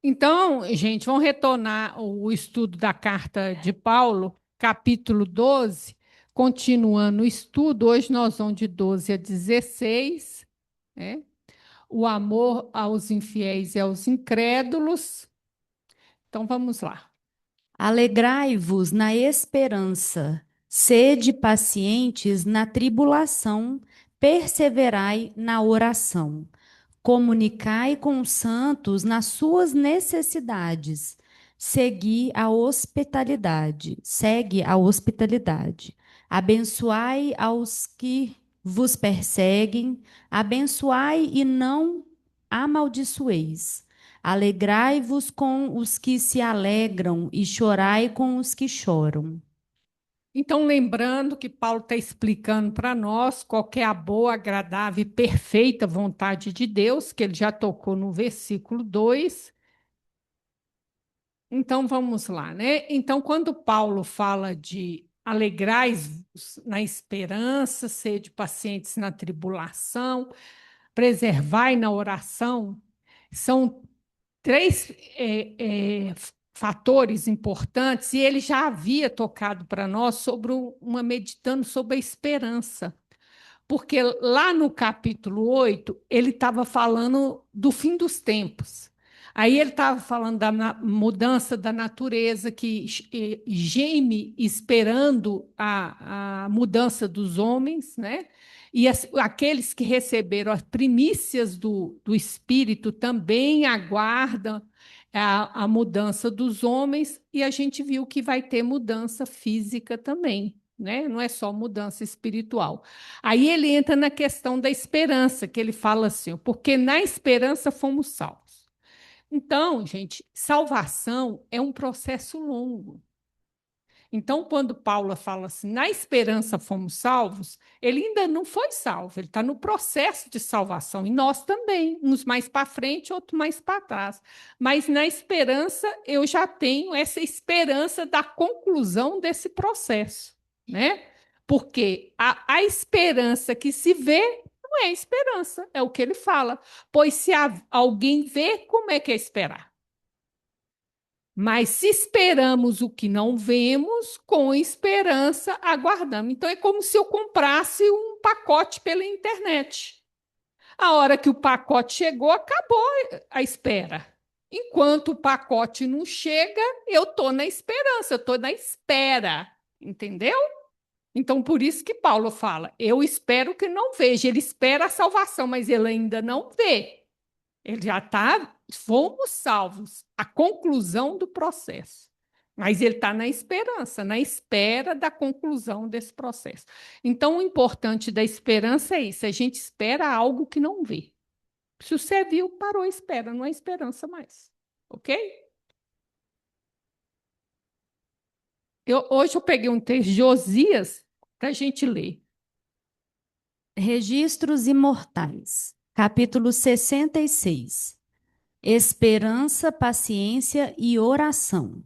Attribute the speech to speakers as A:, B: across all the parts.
A: Então, gente, vamos retornar o estudo da carta de Paulo, capítulo 12, continuando o estudo. Hoje nós vamos de 12 a 16, né? O amor aos infiéis e aos incrédulos. Então, vamos lá.
B: Alegrai-vos na esperança, sede pacientes na tribulação, perseverai na oração. Comunicai com os santos nas suas necessidades. Segue a hospitalidade. Abençoai aos que vos perseguem, abençoai e não amaldiçoeis. Alegrai-vos com os que se alegram e chorai com os que choram.
A: Então, lembrando que Paulo está explicando para nós qual que é a boa, agradável e perfeita vontade de Deus, que ele já tocou no versículo 2. Então vamos lá, né? Então, quando Paulo fala de alegrai-vos na esperança, sede pacientes na tribulação, preservai na oração, são três fatores importantes, e ele já havia tocado para nós sobre uma meditando sobre a esperança. Porque lá no capítulo 8 ele estava falando do fim dos tempos. Aí ele estava falando da mudança da natureza, que geme esperando a mudança dos homens, né? E aqueles que receberam as primícias do Espírito também aguardam a mudança dos homens, e a gente viu que vai ter mudança física também, né? Não é só mudança espiritual. Aí ele entra na questão da esperança, que ele fala assim, porque na esperança fomos salvos. Então, gente, salvação é um processo longo. Então, quando Paulo fala assim, na esperança fomos salvos, ele ainda não foi salvo, ele está no processo de salvação, e nós também, uns mais para frente, outros mais para trás. Mas na esperança, eu já tenho essa esperança da conclusão desse processo, né? Porque a esperança que se vê não é esperança, é o que ele fala. Pois se alguém vê, como é que é esperar? Mas se esperamos o que não vemos, com esperança aguardamos. Então é como se eu comprasse um pacote pela internet. A hora que o pacote chegou, acabou a espera. Enquanto o pacote não chega, eu estou na esperança, eu estou na espera. Entendeu? Então, por isso que Paulo fala: eu espero que não veja. Ele espera a salvação, mas ele ainda não vê. Ele já está, fomos salvos, a conclusão do processo. Mas ele está na esperança, na espera da conclusão desse processo. Então, o importante da esperança é isso: a gente espera algo que não vê. Se você viu, parou a espera, não é esperança mais. Ok? Hoje eu peguei um texto de Osias para a gente ler.
B: Registros imortais. Capítulo 66. Esperança, paciência e oração.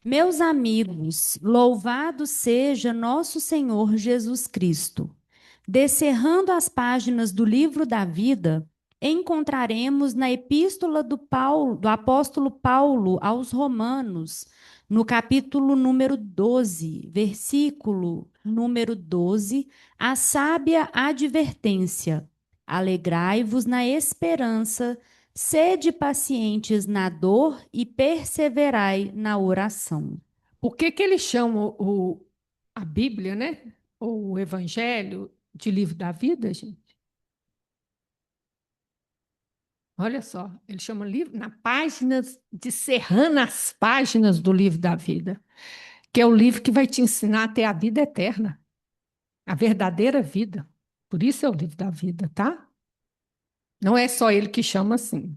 B: Meus amigos, louvado seja nosso Senhor Jesus Cristo. Descerrando as páginas do livro da vida, encontraremos na epístola do apóstolo Paulo aos Romanos, no capítulo número 12, versículo número 12, a sábia advertência: alegrai-vos na esperança, sede pacientes na dor e perseverai na oração.
A: Por que que ele chama a Bíblia, né? Ou o Evangelho de livro da vida, gente? Olha só, ele chama livro na páginas de serrando as páginas do livro da vida, que é o livro que vai te ensinar a ter a vida eterna, a verdadeira vida. Por isso é o livro da vida, tá? Não é só ele que chama assim.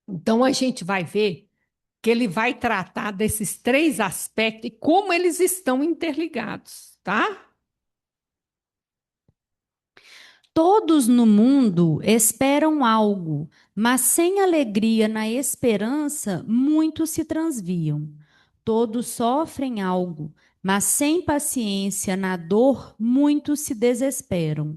A: Então a gente vai ver que ele vai tratar desses três aspectos e como eles estão interligados, tá?
B: Todos no mundo esperam algo, mas sem alegria na esperança, muitos se transviam. Todos sofrem algo, mas sem paciência na dor, muitos se desesperam.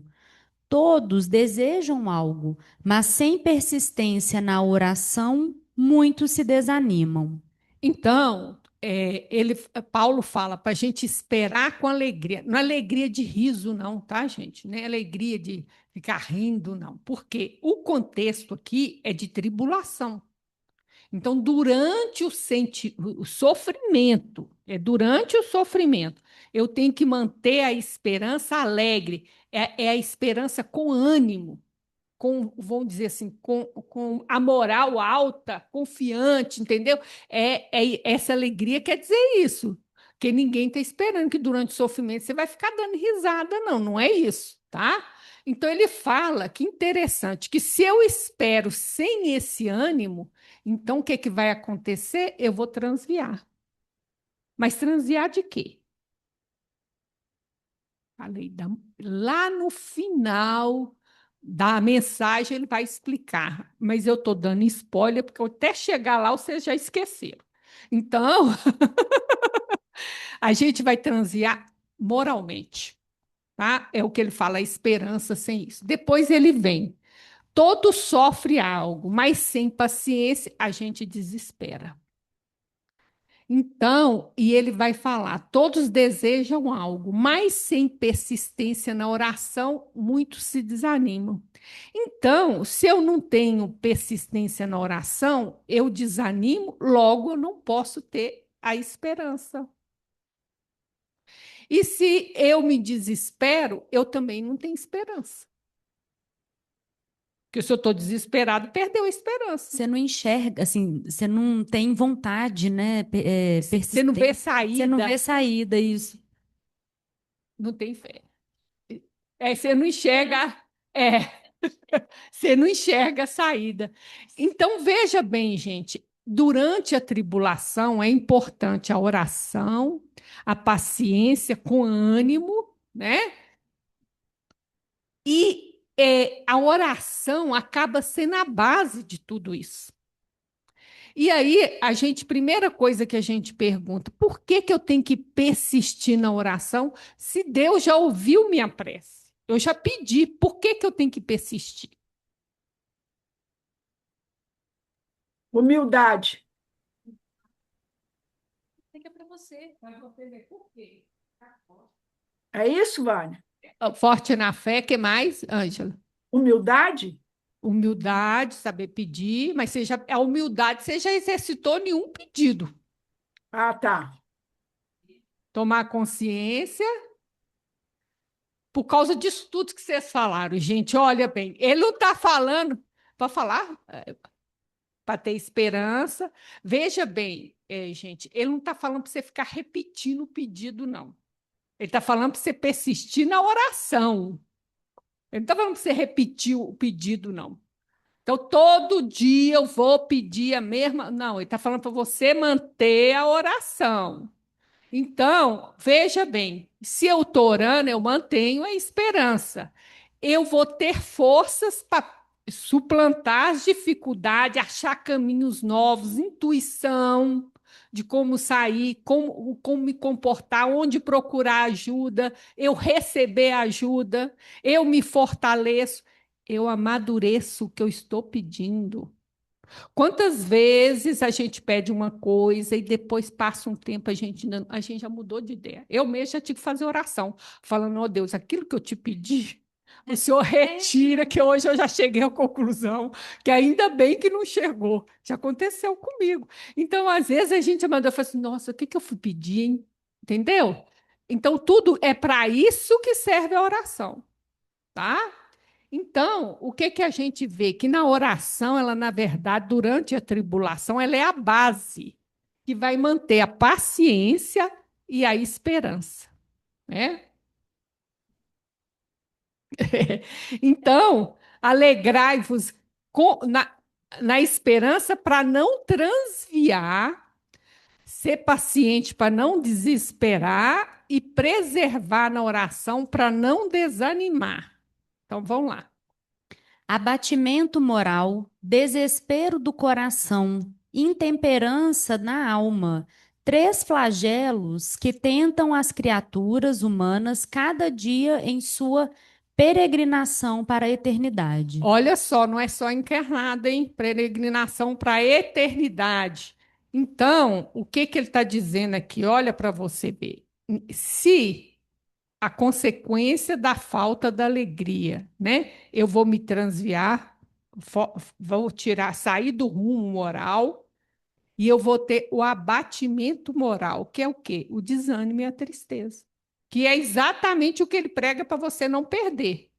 B: Todos desejam algo, mas sem persistência na oração, muitos se desanimam.
A: Então, Paulo fala para a gente esperar com alegria. Não é alegria de riso, não, tá, gente? Não é alegria de ficar rindo, não. Porque o contexto aqui é de tribulação. Então, durante o sofrimento, durante o sofrimento, eu tenho que manter a esperança alegre, é a esperança com ânimo, vamos dizer assim, com a moral alta, confiante, entendeu? Essa alegria quer dizer isso, que ninguém está esperando que durante o sofrimento você vai ficar dando risada, não, não é isso, tá? Então ele fala que interessante, que se eu espero sem esse ânimo, então o que que vai acontecer? Eu vou transviar. Mas transviar de quê? Lá no final da mensagem ele vai explicar, mas eu estou dando spoiler, porque até chegar lá vocês já esqueceram. Então, a gente vai transviar moralmente, tá? É o que ele fala, a esperança sem isso. Depois ele vem. Todo sofre algo, mas sem paciência a gente desespera. Então, e ele vai falar: todos desejam algo, mas sem persistência na oração, muitos se desanimam. Então, se eu não tenho persistência na oração, eu desanimo, logo eu não posso ter a esperança. E se eu me desespero, eu também não tenho esperança. Porque se eu estou desesperado, perdeu a esperança.
B: Você não enxerga, assim, você não tem vontade, né?
A: Você não vê
B: Persistência. Você não
A: saída,
B: vê saída, isso.
A: não tem fé. Você não enxerga. É, Você não enxerga a saída. Então, veja bem, gente, durante a tribulação é importante a oração, a paciência com ânimo, né? E a oração acaba sendo a base de tudo isso. E aí, primeira coisa que a gente pergunta, por que que eu tenho que persistir na oração se Deus já ouviu minha prece? Eu já pedi, por que que eu tenho que persistir?
C: Humildade.
A: Fica para você, vai ver por quê.
C: É isso, Vânia?
A: Forte na fé, que mais, Ângela?
C: Humildade?
A: Humildade, saber pedir, mas a humildade você já exercitou nenhum pedido.
C: Ah, tá.
A: Tomar consciência por causa disso tudo que vocês falaram, gente. Olha bem, ele não está falando para falar, para ter esperança. Veja bem, gente, ele não está falando para você ficar repetindo o pedido, não. Ele está falando para você persistir na oração. Ele não está falando para você repetir o pedido, não. Então, todo dia eu vou pedir a mesma. Não, ele está falando para você manter a oração. Então, veja bem: se eu estou orando, eu mantenho a esperança. Eu vou ter forças para suplantar as dificuldades, achar caminhos novos, intuição de como sair, como me comportar, onde procurar ajuda, eu receber ajuda, eu me fortaleço, eu amadureço o que eu estou pedindo. Quantas vezes a gente pede uma coisa e depois passa um tempo a gente já mudou de ideia? Eu mesmo já tive que fazer oração, falando: oh Deus, aquilo que eu te pedi, o Senhor retira, que hoje eu já cheguei à conclusão que ainda bem que não chegou. Já aconteceu comigo. Então, às vezes, a gente mandou e fala assim: nossa, o que que eu fui pedir, hein? Entendeu? Então, tudo é para isso que serve a oração, tá? Então, o que que a gente vê? Que na oração, ela, na verdade, durante a tribulação, ela é a base que vai manter a paciência e a esperança, né? Então, alegrai-vos na esperança para não transviar, ser paciente para não desesperar e preservar na oração para não desanimar. Então, vamos lá.
B: Abatimento moral, desespero do coração, intemperança na alma, três flagelos que tentam as criaturas humanas cada dia em sua peregrinação para a eternidade.
A: Olha só, não é só encarnada, hein? Peregrinação para a eternidade. Então, o que que ele está dizendo aqui? Olha para você ver. Se a consequência da falta da alegria, né? Eu vou me transviar, vou tirar, sair do rumo moral e eu vou ter o abatimento moral, que é o quê? O desânimo e a tristeza, que é exatamente o que ele prega para você não perder.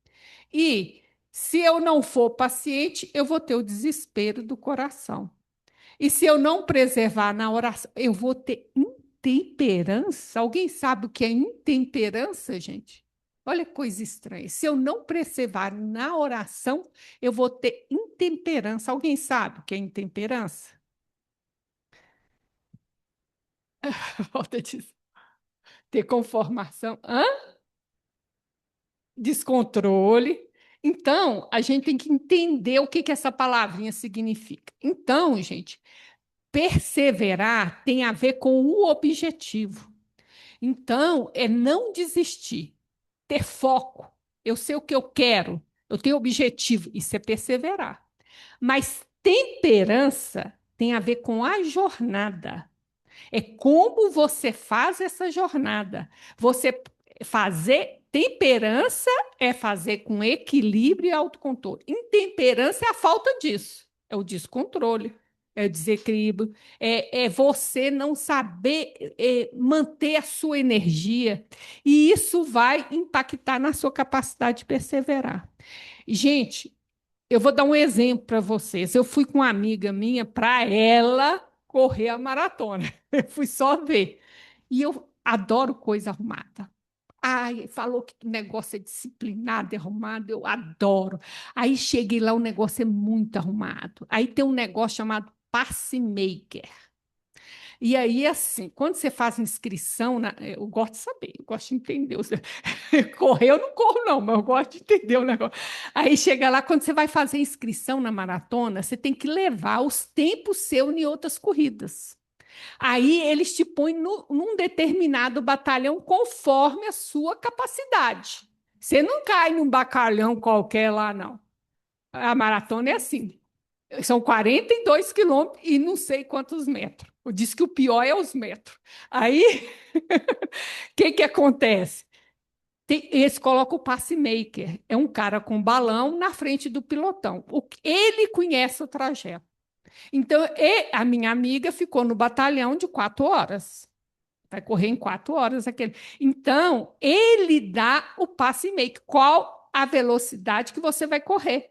A: E se eu não for paciente, eu vou ter o desespero do coração. E se eu não preservar na oração, eu vou ter intemperança. Alguém sabe o que é intemperança, gente? Olha que coisa estranha. Se eu não preservar na oração, eu vou ter intemperança. Alguém sabe o que é intemperança? Volta a dizer. Ter conformação. Hã? Descontrole. Então, a gente tem que entender o que que essa palavrinha significa. Então, gente, perseverar tem a ver com o objetivo. Então, é não desistir, ter foco. Eu sei o que eu quero, eu tenho objetivo, isso é perseverar. Mas temperança tem a ver com a jornada. É como você faz essa jornada. Você fazer temperança é fazer com equilíbrio e autocontrole. Intemperança é a falta disso, é o descontrole, é o desequilíbrio, é você não saber manter a sua energia, e isso vai impactar na sua capacidade de perseverar. Gente, eu vou dar um exemplo para vocês. Eu fui com uma amiga minha para ela correr a maratona. Eu fui só ver. E eu adoro coisa arrumada. Ai, falou que o negócio é disciplinado, é arrumado, eu adoro. Aí cheguei lá, o negócio é muito arrumado. Aí tem um negócio chamado passe maker. E aí, assim, quando você faz inscrição, eu gosto de saber, eu gosto de entender. Correr eu não corro, não, mas eu gosto de entender o negócio. Aí chega lá, quando você vai fazer inscrição na maratona, você tem que levar os tempos seus em outras corridas. Aí eles te põem num determinado batalhão conforme a sua capacidade. Você não cai num batalhão qualquer lá, não. A maratona é assim. São 42 quilômetros e não sei quantos metros. Eu disse que o pior é os metros. Aí, o que acontece? Eles colocam o pace-maker. É um cara com balão na frente do pilotão. Ele conhece o trajeto. Então, a minha amiga ficou no batalhão de 4 horas. Vai correr em 4 horas aquele. Então, ele dá o pace-maker. Qual a velocidade que você vai correr?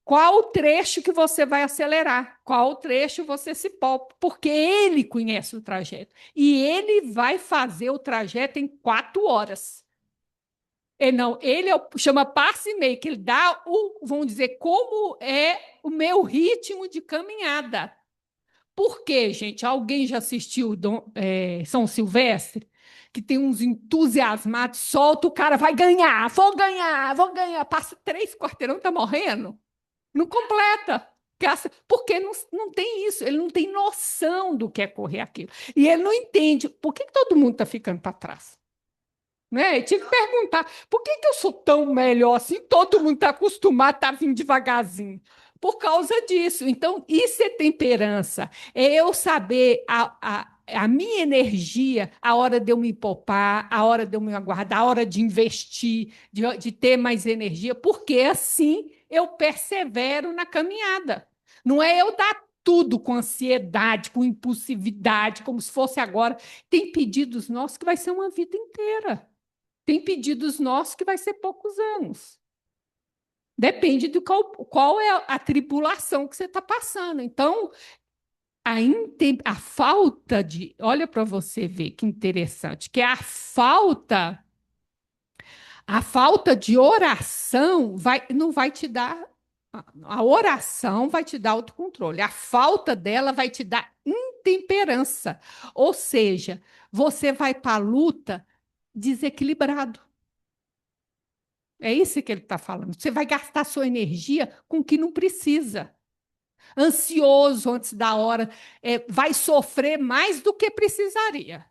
A: Qual o trecho que você vai acelerar? Qual o trecho você se poupa? Porque ele conhece o trajeto. E ele vai fazer o trajeto em 4 horas. Não, chama passe meio, que ele dá vamos dizer, como é o meu ritmo de caminhada. Por quê, gente? Alguém já assistiu São Silvestre? Que tem uns entusiasmados, solta o cara, vai ganhar, vou ganhar, vou ganhar. Passa 3 quarteirão, tá morrendo. Não completa. Porque não tem isso, ele não tem noção do que é correr aquilo. E ele não entende por que todo mundo está ficando para trás. Né? Eu tinha que perguntar por que eu sou tão melhor assim? Todo mundo está acostumado a estar vindo devagarzinho. Por causa disso. Então, isso é temperança. É eu saber a minha energia, a hora de eu me poupar, a hora de eu me aguardar, a hora de investir, de ter mais energia, porque assim eu persevero na caminhada. Não é eu dar tudo com ansiedade, com impulsividade, como se fosse agora. Tem pedidos nossos que vai ser uma vida inteira. Tem pedidos nossos que vai ser poucos anos. Depende de qual é a tribulação que você está passando. Então, a falta de. Olha para você ver que interessante, que a falta de oração não vai te dar. A oração vai te dar autocontrole. A falta dela vai te dar intemperança. Ou seja, você vai para a luta desequilibrado. É isso que ele está falando. Você vai gastar sua energia com o que não precisa. Ansioso antes da hora, vai sofrer mais do que precisaria.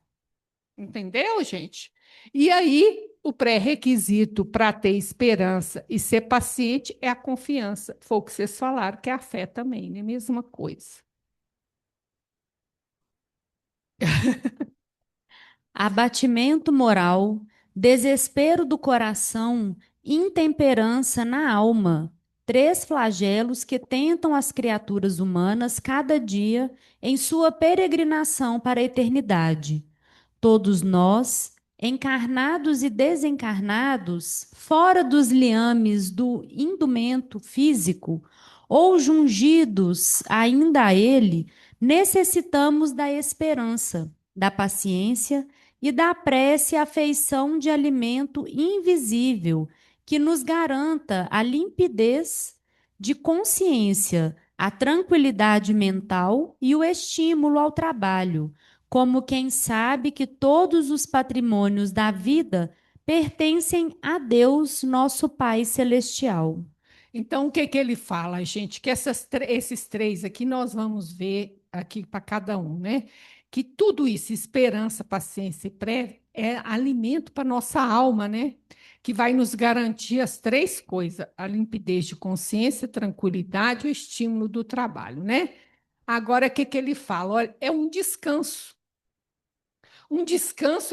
A: Entendeu, gente? E aí, o pré-requisito para ter esperança e ser paciente é a confiança. Foi o que vocês falaram, que é a fé também, né? Mesma coisa.
B: Abatimento moral, desespero do coração, intemperança na alma. Três flagelos que tentam as criaturas humanas cada dia em sua peregrinação para a eternidade. Todos nós, encarnados e desencarnados, fora dos liames do indumento físico, ou jungidos ainda a ele, necessitamos da esperança, da paciência e da prece à feição de alimento invisível que nos garanta a limpidez de consciência, a tranquilidade mental e o estímulo ao trabalho, como quem sabe que todos os patrimônios da vida pertencem a Deus, nosso Pai Celestial.
A: Então, o que que ele fala, gente? Que esses três aqui nós vamos ver aqui para cada um, né? Que tudo isso, esperança, paciência e pré, é alimento para nossa alma, né? Que vai nos garantir as três coisas: a limpidez de consciência, tranquilidade e o estímulo do trabalho, né? Agora, o que que ele fala? Olha, é um descanso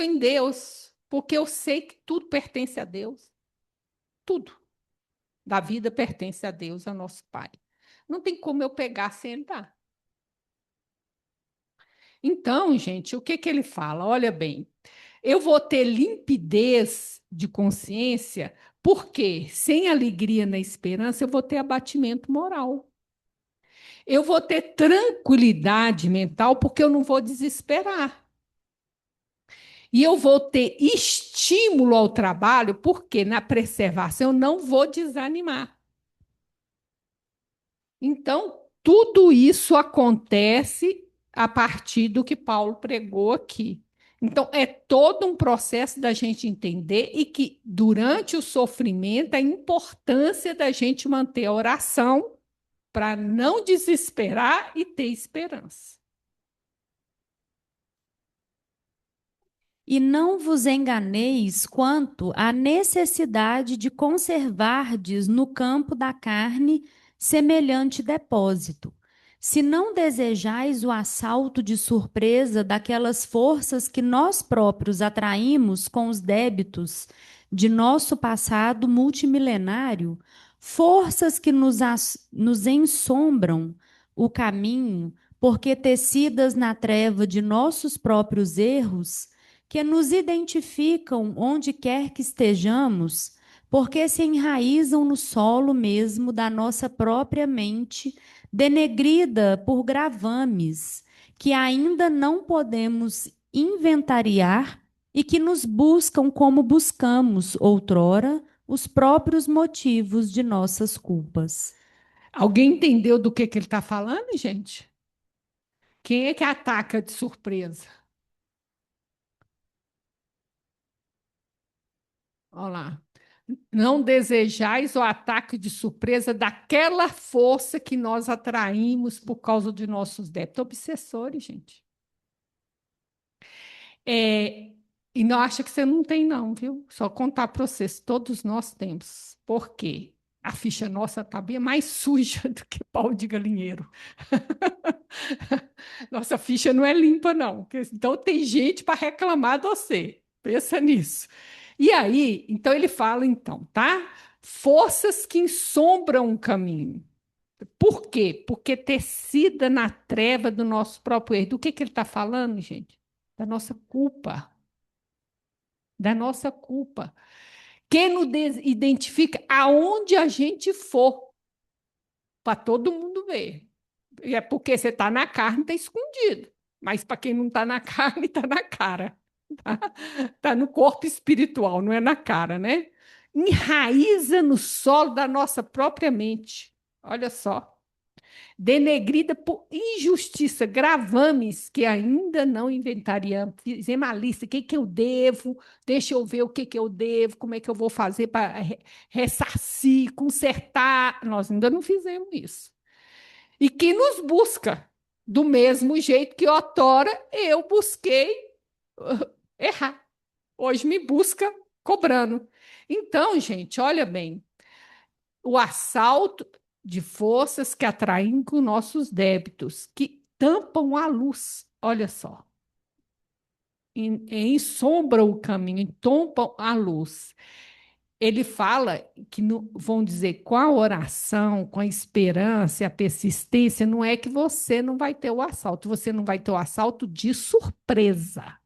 A: em Deus, porque eu sei que tudo pertence a Deus, tudo da vida pertence a Deus, a nosso Pai. Não tem como eu pegar sem ele dar. Então, gente, o que que ele fala? Olha bem, eu vou ter limpidez de consciência, porque sem alegria na esperança eu vou ter abatimento moral. Eu vou ter tranquilidade mental, porque eu não vou desesperar. E eu vou ter estímulo ao trabalho, porque na preservação eu não vou desanimar. Então, tudo isso acontece a partir do que Paulo pregou aqui. Então, é todo um processo da gente entender e que, durante o sofrimento, a importância da gente manter a oração para não desesperar e ter esperança.
B: E não vos enganeis quanto à necessidade de conservardes no campo da carne semelhante depósito. Se não desejais o assalto de surpresa daquelas forças que nós próprios atraímos com os débitos de nosso passado multimilenário, forças que nos ensombram o caminho, porque tecidas na treva de nossos próprios erros, que nos identificam onde quer que estejamos, porque se enraizam no solo mesmo da nossa própria mente, denegrida por gravames, que ainda não podemos inventariar e que nos buscam como buscamos outrora os próprios motivos de nossas culpas.
A: Alguém entendeu do que ele está falando, gente? Quem é que ataca de surpresa? Olha lá. Não desejais o ataque de surpresa daquela força que nós atraímos por causa de nossos débitos. Obsessores, gente. E não acha que você não tem, não, viu? Só contar para vocês, todos nós temos. Por quê? A ficha nossa está bem mais suja do que pau de galinheiro. Nossa ficha não é limpa, não. Então tem gente para reclamar de você. Pensa nisso. E aí, então ele fala, então, tá? Forças que ensombram o caminho. Por quê? Porque tecida na treva do nosso próprio erro. Do que ele está falando, gente? Da nossa culpa. Da nossa culpa. Que nos identifica aonde a gente for, para todo mundo ver. E é porque você está na carne, está escondido. Mas para quem não está na carne, está na cara. Tá? Tá no corpo espiritual, não é na cara, né? Enraiza no solo da nossa própria mente. Olha só. Denegrida por injustiça, gravames que ainda não inventariamos. Fizemos a lista, o que, que eu devo, deixa eu ver o que, que eu devo, como é que eu vou fazer para ressarcir, consertar. Nós ainda não fizemos isso. E que nos busca, do mesmo jeito que outrora eu busquei errar. Hoje me busca cobrando. Então, gente, olha bem, o assalto de forças que atraem com nossos débitos, que tampam a luz, olha só, ensombram o caminho, entompam a luz. Ele fala que, vão dizer, com a oração, com a esperança e a persistência, não é que você não vai ter o assalto, você não vai ter o assalto de surpresa.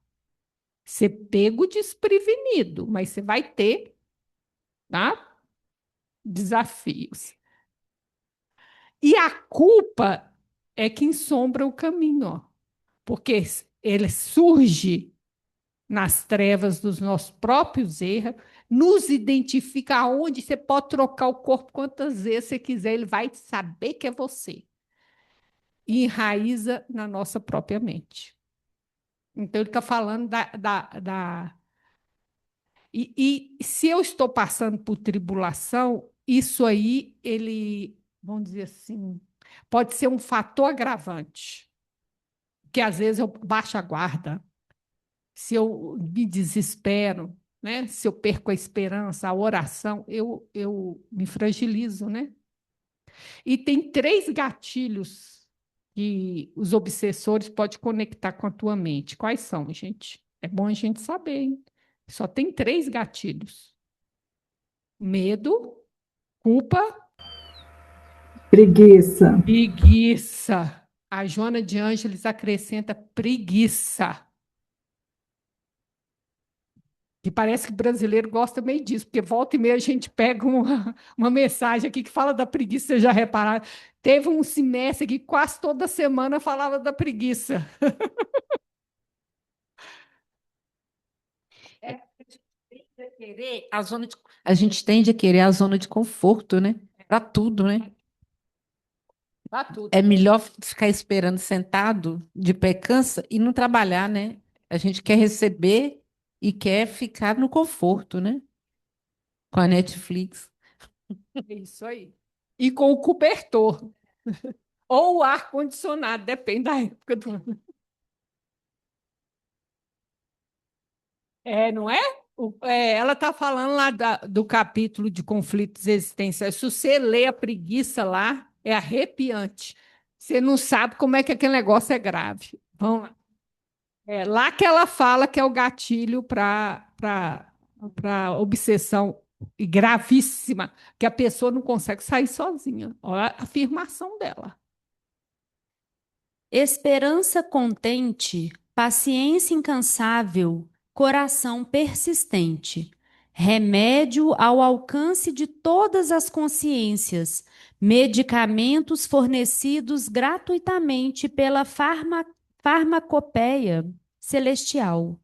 A: Ser pego desprevenido, mas você vai ter, tá? Desafios. E a culpa é que ensombra o caminho, ó, porque ele surge nas trevas dos nossos próprios erros, nos identifica aonde você pode trocar o corpo quantas vezes você quiser, ele vai saber que é você. E enraiza na nossa própria mente. Então, ele está falando e se eu estou passando por tribulação, isso aí, ele, vamos dizer assim, pode ser um fator agravante, que às vezes eu baixo a guarda, se eu me desespero, né? Se eu perco a esperança, a oração, eu me fragilizo, né? E tem três gatilhos que os obsessores podem conectar com a tua mente. Quais são, gente? É bom a gente saber, hein? Só tem três gatilhos: medo, culpa,
C: Preguiça.
A: preguiça. A Joana de Ângeles acrescenta preguiça. Que parece que o brasileiro gosta meio disso, porque volta e meia a gente pega uma mensagem aqui que fala da preguiça, vocês já repararam. Teve um semestre que quase toda semana falava da preguiça.
D: É, a gente tende a querer a zona de conforto, né? Para tudo, né?
A: Dá tudo.
D: É melhor ficar esperando sentado, de pé cansa, e não trabalhar, né? A gente quer receber e quer ficar no conforto, né? Com a Netflix.
A: É isso aí. E com o cobertor. Ou o ar-condicionado, depende da época do ano. É, não é? Ela está falando lá do capítulo de conflitos existenciais. Se você lê a preguiça lá, é arrepiante. Você não sabe como é que aquele negócio é grave. Vamos lá. É lá que ela fala que é o gatilho para obsessão gravíssima, que a pessoa não consegue sair sozinha. Olha a afirmação dela.
B: Esperança contente, paciência incansável, coração persistente, remédio ao alcance de todas as consciências, medicamentos fornecidos gratuitamente pela farmacopeia celestial,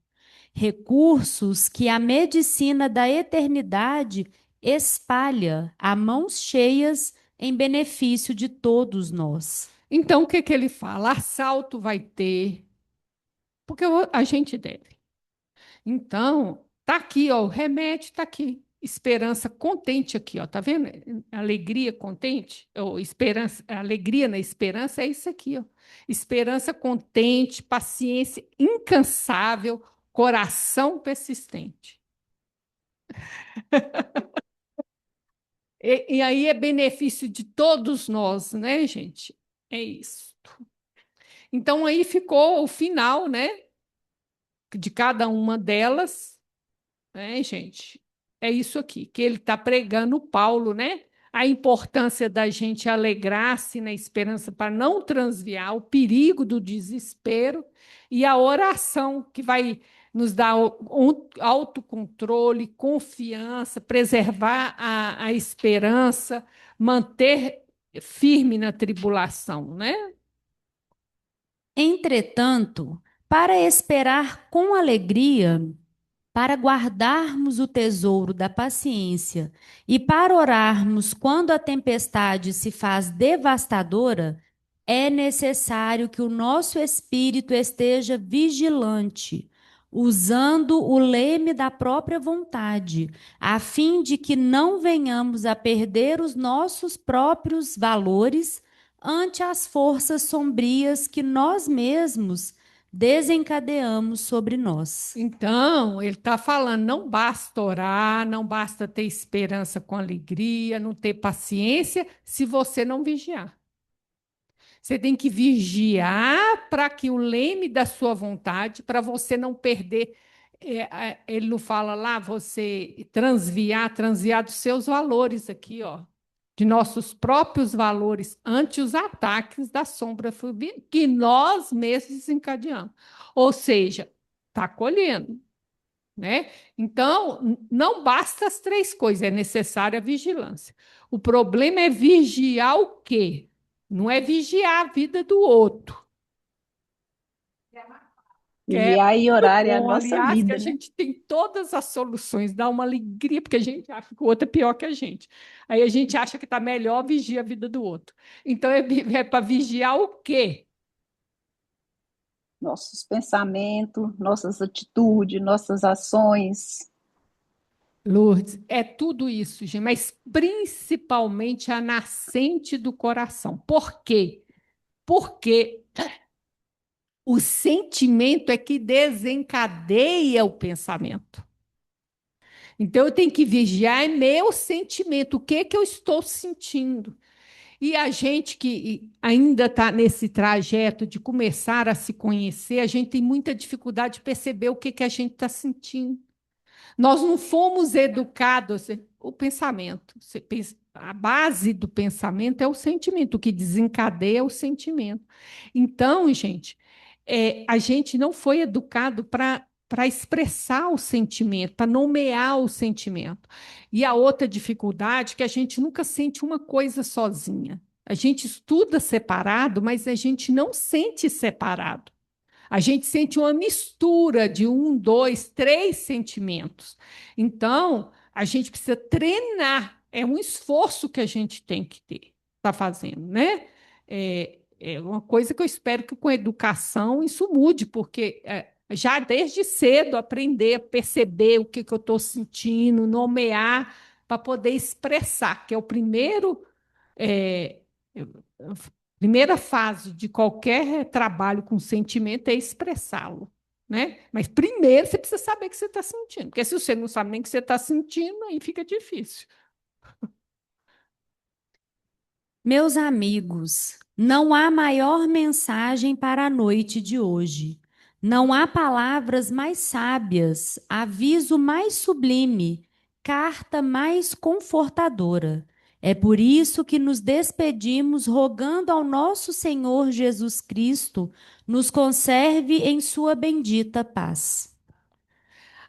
B: recursos que a medicina da eternidade espalha a mãos cheias em benefício de todos nós.
A: Então, o que, que ele fala? Assalto vai ter, porque a gente deve. Então, tá aqui, ó, o remédio tá aqui. Esperança contente aqui, ó, tá vendo? Alegria contente, ou esperança, alegria na esperança é isso aqui, ó. Esperança contente, paciência incansável, coração persistente. E aí é benefício de todos nós, né, gente? É isso. Então aí ficou o final, né, de cada uma delas, né, gente? É isso aqui, que ele está pregando, Paulo, né? A importância da gente alegrar-se na esperança para não transviar o perigo do desespero e a oração que vai nos dar autocontrole, confiança, preservar a esperança, manter firme na tribulação, né?
B: Entretanto, para esperar com alegria, para guardarmos o tesouro da paciência e para orarmos quando a tempestade se faz devastadora, é necessário que o nosso espírito esteja vigilante, usando o leme da própria vontade, a fim de que não venhamos a perder os nossos próprios valores ante as forças sombrias que nós mesmos desencadeamos sobre nós.
A: Então, ele está falando, não basta orar, não basta ter esperança com alegria, não ter paciência, se você não vigiar. Você tem que vigiar para que o leme da sua vontade, para você não perder. Ele não fala lá, você transviar dos seus valores aqui, ó, de nossos próprios valores ante os ataques da sombra que nós mesmos desencadeamos. Ou seja, está colhendo, né? Então, não basta as três coisas, é necessária a vigilância. O problema é vigiar o quê? Não é vigiar a vida do outro. Que é
E: Vigiar e
A: muito
E: orar é a
A: bom,
E: nossa
A: aliás, que
E: vida,
A: a
E: né?
A: gente tem todas as soluções, dá uma alegria, porque a gente acha que o outro é pior que a gente. Aí a gente acha que está melhor, vigia a vida do outro. Então, é para vigiar o quê?
E: Nossos pensamentos, nossas atitudes, nossas ações.
A: Lourdes, é tudo isso, gente, mas principalmente a nascente do coração. Por quê? Porque o sentimento é que desencadeia o pensamento. Então, eu tenho que vigiar meu sentimento, o que que eu estou sentindo. E a gente que ainda está nesse trajeto de começar a se conhecer, a gente tem muita dificuldade de perceber o que que a gente está sentindo. Nós não fomos educados, o pensamento. A base do pensamento é o sentimento, o que desencadeia é o sentimento. Então, gente, a gente não foi educado para expressar o sentimento, para nomear o sentimento. E a outra dificuldade é que a gente nunca sente uma coisa sozinha. A gente estuda separado, mas a gente não sente separado. A gente sente uma mistura de um, dois, três sentimentos. Então, a gente precisa treinar. É um esforço que a gente tem que ter, está fazendo, né? É uma coisa que eu espero que com a educação isso mude, porque já desde cedo aprender a perceber o que eu estou sentindo, nomear, para poder expressar, que é o primeiro. É, primeira fase de qualquer trabalho com sentimento é expressá-lo, né? Mas primeiro você precisa saber o que você está sentindo, porque se você não sabe nem o que você está sentindo, aí fica difícil.
B: Meus amigos, não há maior mensagem para a noite de hoje. Não há palavras mais sábias, aviso mais sublime, carta mais confortadora. É por isso que nos despedimos rogando ao nosso Senhor Jesus Cristo nos conserve em sua bendita paz.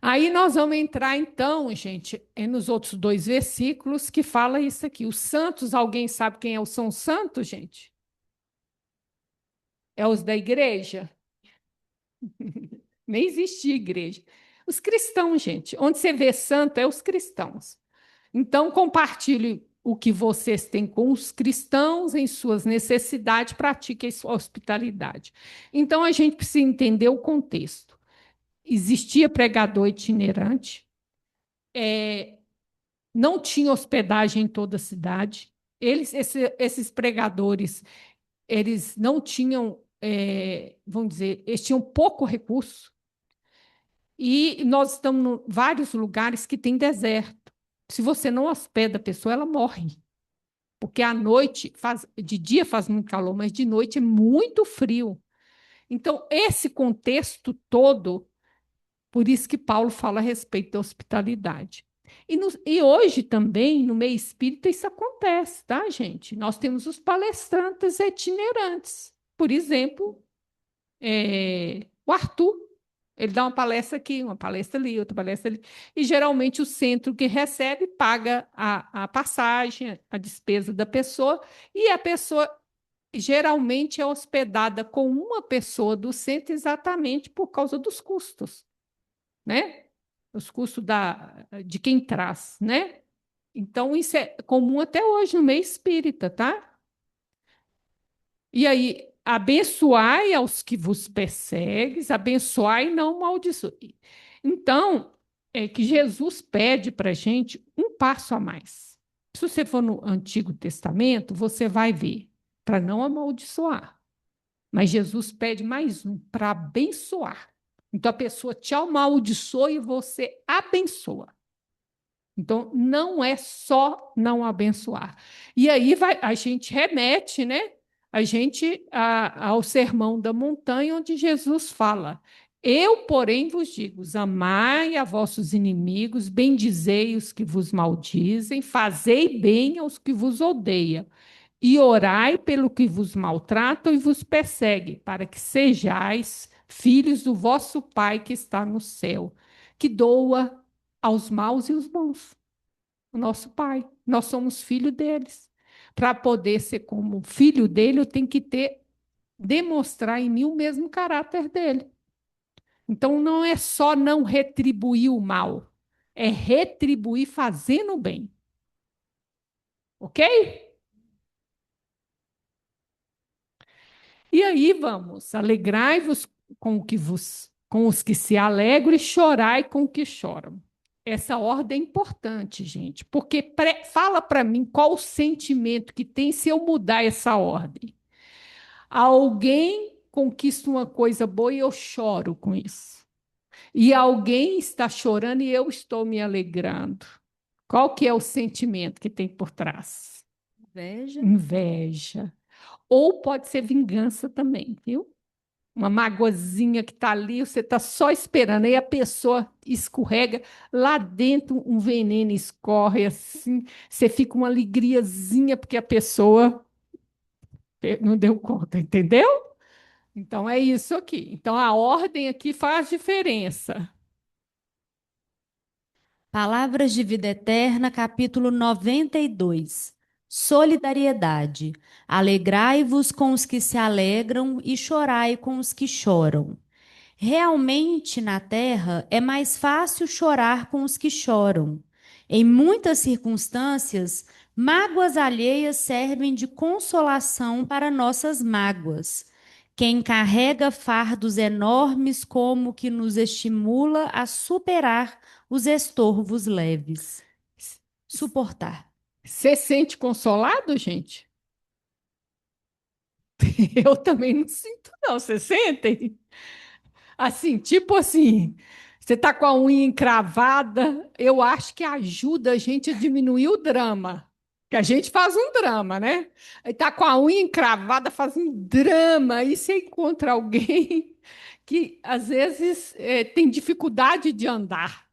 A: Aí nós vamos entrar, então, gente, nos outros dois versículos que fala isso aqui. Os santos, alguém sabe quem são os santos, gente? É os da igreja? Nem existia igreja. Os cristãos, gente. Onde você vê santo é os cristãos. Então, compartilhe o que vocês têm com os cristãos em suas necessidades, pratiquem sua hospitalidade. Então, a gente precisa entender o contexto. Existia pregador itinerante, não tinha hospedagem em toda a cidade. Esses pregadores, eles não tinham, vamos dizer, eles tinham pouco recurso. E nós estamos em vários lugares que tem deserto. Se você não hospeda a pessoa, ela morre. Porque à noite, de dia faz muito calor, mas de noite é muito frio. Então, esse contexto todo, por isso que Paulo fala a respeito da hospitalidade. E hoje também, no meio espírita, isso acontece, tá, gente? Nós temos os palestrantes itinerantes. Por exemplo, o Arthur. Ele dá uma palestra aqui, uma palestra ali, outra palestra ali. E geralmente o centro que recebe paga a passagem, a despesa da pessoa, e a pessoa geralmente é hospedada com uma pessoa do centro exatamente por causa dos custos, né? Os custos de quem traz, né? Então, isso é comum até hoje no meio espírita, tá? E aí, abençoai aos que vos perseguem, abençoai e não maldiçoe. Então, é que Jesus pede para a gente um passo a mais. Se você for no Antigo Testamento, você vai ver, para não amaldiçoar. Mas Jesus pede mais um para abençoar. Então a pessoa te amaldiçoa e você abençoa. Então não é só não abençoar. E aí a gente remete, né? Ao Sermão da Montanha, onde Jesus fala: Eu, porém, vos digo: amai a vossos inimigos, bendizei os que vos maldizem, fazei bem aos que vos odeiam, e orai pelo que vos maltratam e vos perseguem, para que sejais filhos do vosso Pai que está no céu, que doa aos maus e os bons. O nosso Pai, nós somos filho deles. Para poder ser como filho dele, eu tenho que demonstrar em mim o mesmo caráter dele. Então, não é só não retribuir o mal, é retribuir fazendo o bem. Ok? E aí vamos, alegrai-vos com os que se alegram e chorai com os que choram. Essa ordem é importante, gente, porque fala para mim qual o sentimento que tem se eu mudar essa ordem. Alguém conquista uma coisa boa e eu choro com isso. E alguém está chorando e eu estou me alegrando. Qual que é o sentimento que tem por trás?
B: Inveja.
A: Inveja. Ou pode ser vingança também, viu? Uma magoazinha que está ali, você está só esperando, aí a pessoa escorrega, lá dentro um veneno escorre assim, você fica uma alegriazinha porque a pessoa não deu conta, entendeu? Então é isso aqui. Então a ordem aqui faz diferença.
B: Palavras de Vida Eterna, capítulo 92. Solidariedade. Alegrai-vos com os que se alegram e chorai com os que choram. Realmente, na terra, é mais fácil chorar com os que choram. Em muitas circunstâncias, mágoas alheias servem de consolação para nossas mágoas. Quem carrega fardos enormes como que nos estimula a superar os estorvos leves. Suportar.
A: Você sente consolado, gente? Eu também não sinto, não. Vocês sentem? Assim, tipo assim, você está com a unha encravada, eu acho que ajuda a gente a diminuir o drama. Que a gente faz um drama, né? Aí tá com a unha encravada, faz um drama, aí você encontra alguém que às vezes tem dificuldade de andar.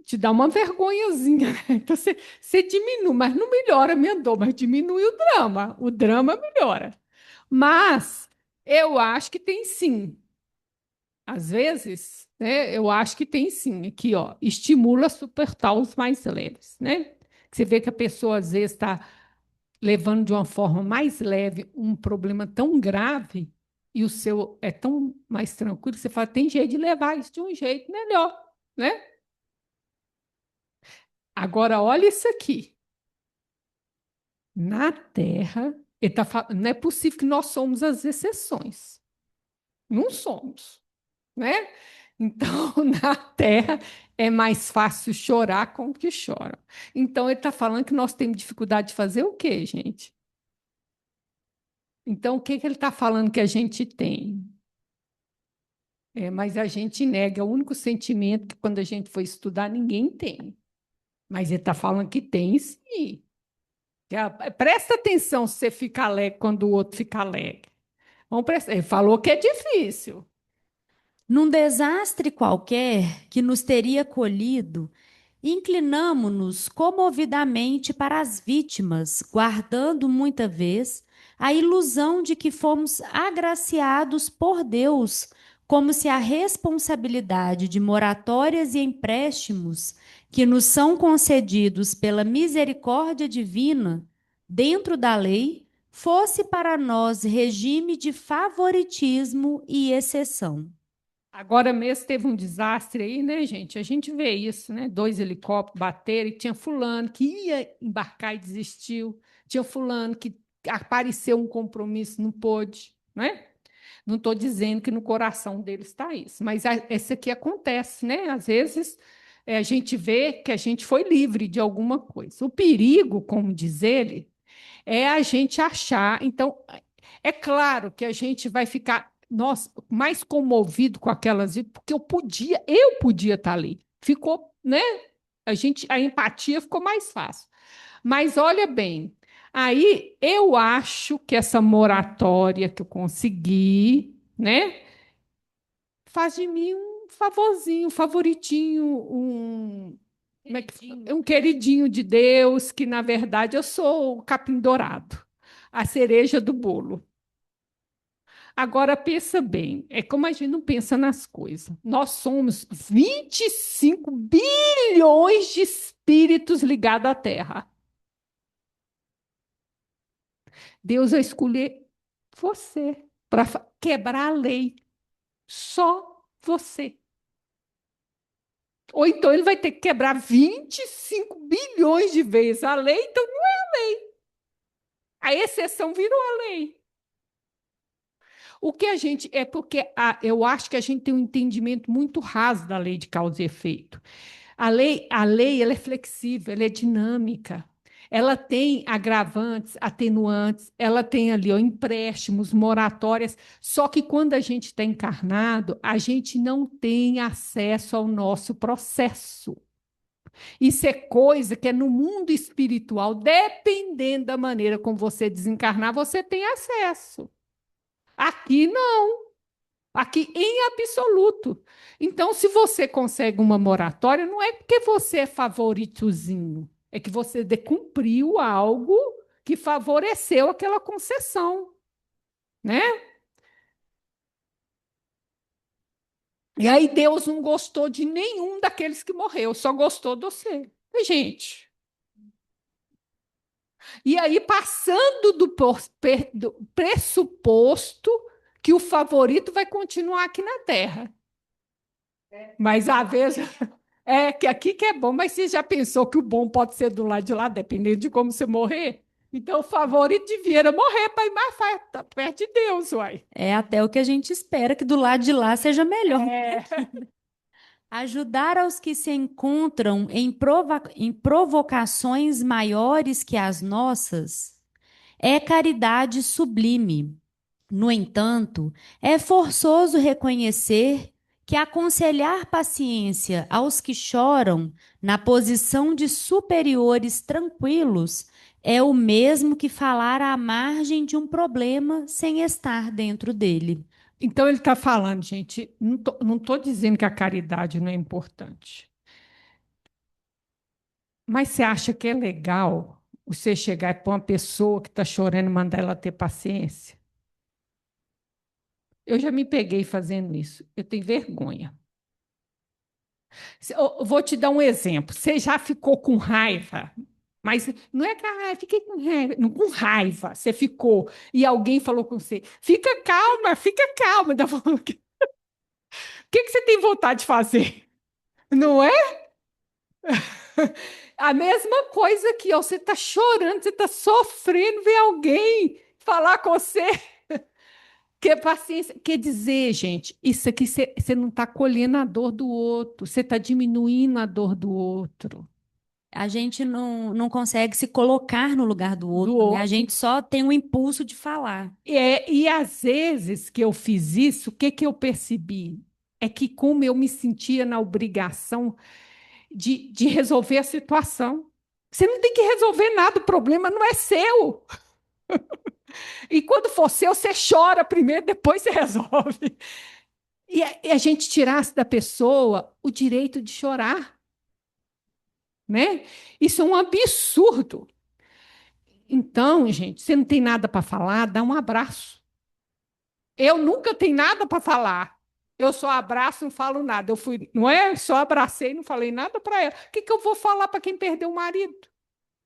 A: Te dá uma vergonhazinha, né? Então você diminui, mas não melhora a minha dor, mas diminui o drama. O drama melhora. Mas eu acho que tem sim. Às vezes, né, eu acho que tem sim. Aqui, ó, estimula a suportar os mais leves, né? Você vê que a pessoa às vezes está levando de uma forma mais leve um problema tão grave e o seu é tão mais tranquilo, você fala, tem jeito de levar isso de um jeito melhor, né? Agora, olha isso aqui. Na Terra, não é possível que nós somos as exceções. Não somos, né? Então, na Terra, é mais fácil chorar com o que chora. Então, ele está falando que nós temos dificuldade de fazer o quê, gente? Então, o que ele está falando que a gente tem? Mas a gente nega. O único sentimento que, quando a gente for estudar, ninguém tem. Mas ele está falando que tem, sim. Presta atenção se você fica alegre quando o outro fica alegre. Vamos prestar. Ele falou que é difícil.
B: Num desastre qualquer que nos teria colhido, inclinamo-nos comovidamente para as vítimas, guardando muita vez a ilusão de que fomos agraciados por Deus, como se a responsabilidade de moratórias e empréstimos que nos são concedidos pela misericórdia divina, dentro da lei, fosse para nós regime de favoritismo e exceção.
A: Agora mesmo teve um desastre aí, né, gente? A gente vê isso, né? 2 helicópteros bateram e tinha fulano que ia embarcar e desistiu. Tinha fulano que apareceu um compromisso, não pôde, né? Não estou dizendo que no coração deles está isso, mas esse aqui acontece, né? Às vezes a gente vê que a gente foi livre de alguma coisa. O perigo, como diz ele, é a gente achar. Então, É claro que a gente vai ficar, nossa, mais comovido com aquelas, porque eu podia estar ali. Ficou, né? A empatia ficou mais fácil. Mas olha bem, aí eu acho que essa moratória que eu consegui, né, faz de mim um favorzinho, um favoritinho, um queridinho de Deus, que na verdade eu sou o capim dourado, a cereja do bolo. Agora pensa bem, é como a gente não pensa nas coisas. Nós somos 25 bilhões de espíritos ligados à Terra. Deus vai escolher você para quebrar a lei. Só você. Ou então ele vai ter que quebrar 25 bilhões de vezes a lei, então não é a lei. A exceção virou a lei. O que a gente é porque eu acho que a gente tem um entendimento muito raso da lei de causa e efeito. A lei ela é flexível, ela é dinâmica. Ela tem agravantes, atenuantes, ela tem ali ó, empréstimos, moratórias. Só que quando a gente está encarnado, a gente não tem acesso ao nosso processo. Isso é coisa que é no mundo espiritual, dependendo da maneira como você desencarnar, você tem acesso. Aqui não. Aqui em absoluto. Então, se você consegue uma moratória, não é porque você é favoritozinho, é que você decumpriu algo que favoreceu aquela concessão, né? E aí Deus não gostou de nenhum daqueles que morreu, só gostou de você. Gente. E aí, passando do pressuposto que o favorito vai continuar aqui na Terra. Mas às vezes é que aqui que é bom, mas você já pensou que o bom pode ser do lado de lá, dependendo de como você morrer? Então, o favorito devia morrer para ir mais perto de Deus, uai.
B: É até o que a gente espera que do lado de lá seja melhor.
A: É.
B: Ajudar aos que se encontram em provocações maiores que as nossas é caridade sublime. No entanto, é forçoso reconhecer que aconselhar paciência aos que choram na posição de superiores tranquilos é o mesmo que falar à margem de um problema sem estar dentro dele.
A: Então, ele está falando, gente, não tô dizendo que a caridade não é importante. Mas você acha que é legal você chegar para uma pessoa que está chorando e mandar ela ter paciência? Eu já me peguei fazendo isso. Eu tenho vergonha. Eu vou te dar um exemplo. Você já ficou com raiva, mas não é que fiquei com raiva, não, com raiva. Você ficou e alguém falou com você: fica calma, fica calma. O que você tem vontade de fazer? Não é? A mesma coisa que ó, você está chorando, você está sofrendo, vem alguém falar com você. Que paciência, quer dizer, gente, isso aqui você não está colhendo a dor do outro, você está diminuindo a dor do outro.
B: A gente não consegue se colocar no lugar do
A: Do
B: outro, né? A
A: outro.
B: gente só tem o impulso de falar.
A: E às vezes que eu fiz isso, o que que eu percebi? É que como eu me sentia na obrigação de resolver a situação. Você não tem que resolver nada, o problema não é seu. E quando for seu, você chora primeiro, depois você resolve. E a gente tirasse da pessoa o direito de chorar, né? Isso é um absurdo. Então, gente, você não tem nada para falar, dá um abraço. Eu nunca tenho nada para falar. Eu só abraço, não falo nada. Eu fui, não é? Só abracei, não falei nada para ela. O que que eu vou falar para quem perdeu o marido?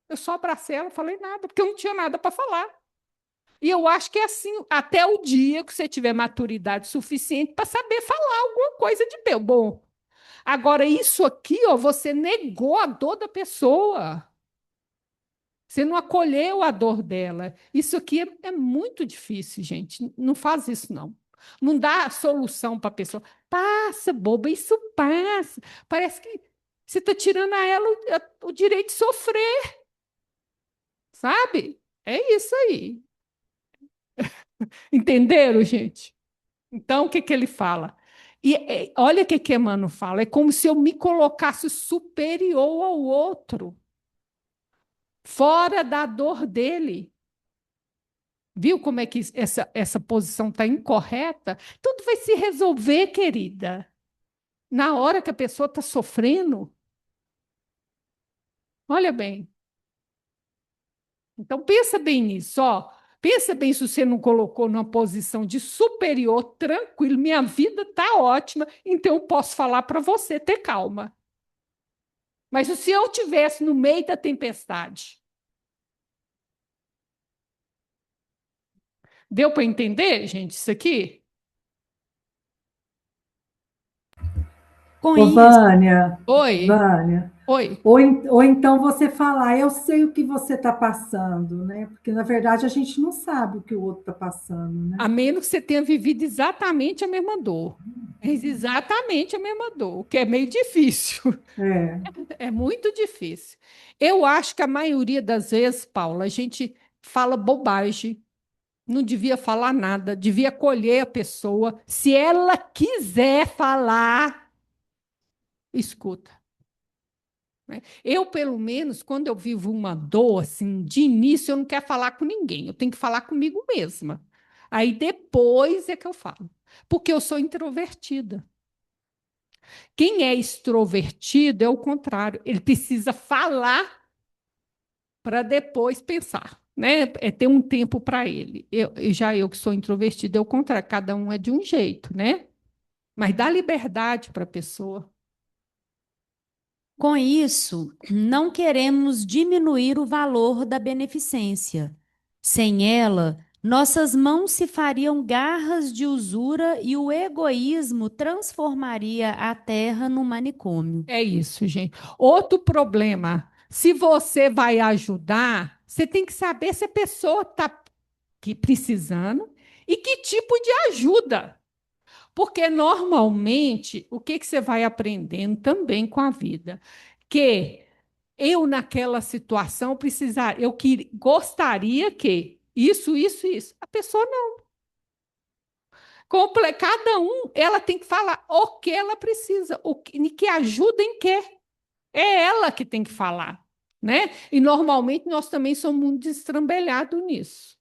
A: Eu só abracei ela, não falei nada, porque eu não tinha nada para falar. E eu acho que é assim até o dia que você tiver maturidade suficiente para saber falar alguma coisa de bom. Agora, isso aqui, ó, você negou a dor da pessoa. Você não acolheu a dor dela. Isso aqui é muito difícil, gente. Não faz isso, não. Não dá solução para a pessoa. Passa, boba, isso passa. Parece que você está tirando a ela o direito de sofrer, sabe? É isso aí. Entenderam, gente? Então, o que que ele fala? Olha o que que Emmanuel fala. É como se eu me colocasse superior ao outro, fora da dor dele. Viu como é que essa posição está incorreta? Tudo vai se resolver, querida. Na hora que a pessoa está sofrendo. Olha bem. Então, pensa bem nisso, ó. Pensa bem se você não colocou numa posição de superior, tranquilo, minha vida está ótima, então eu posso falar para você ter calma. Mas se eu tivesse no meio da tempestade, deu para entender, gente, isso aqui?
B: Com
F: Ô,
B: isso,
F: Vânia,
A: Oi,
F: Vânia,
A: oi.
F: ou então você falar, eu sei o que você está passando, né? Porque, na verdade, a gente não sabe o que o outro está passando, né?
A: A menos que você tenha vivido exatamente a mesma dor. Exatamente a mesma dor, o que é meio difícil.
F: É,
A: É muito difícil. Eu acho que a maioria das vezes, Paula, a gente fala bobagem, não devia falar nada, devia acolher a pessoa. Se ela quiser falar, escuta. Né? Eu, pelo menos, quando eu vivo uma dor, assim, de início, eu não quero falar com ninguém, eu tenho que falar comigo mesma. Aí depois é que eu falo, porque eu sou introvertida. Quem é extrovertido é o contrário, ele precisa falar para depois pensar, né? É ter um tempo para ele. Eu que sou introvertida, é o contrário, cada um é de um jeito, né? Mas dá liberdade para a pessoa.
B: com isso, não queremos diminuir o valor da beneficência. Sem ela, nossas mãos se fariam garras de usura e o egoísmo transformaria a terra num manicômio.
A: É isso, gente. Outro problema, se você vai ajudar, você tem que saber se a pessoa está precisando e que tipo de ajuda. Porque normalmente, o que que você vai aprendendo também com a vida? Que eu, naquela situação, gostaria que isso. A pessoa não. Cada um, ela tem que falar o que ela precisa, que ajuda em quê. É ela que tem que falar, né? E normalmente nós também somos muito destrambelhados nisso.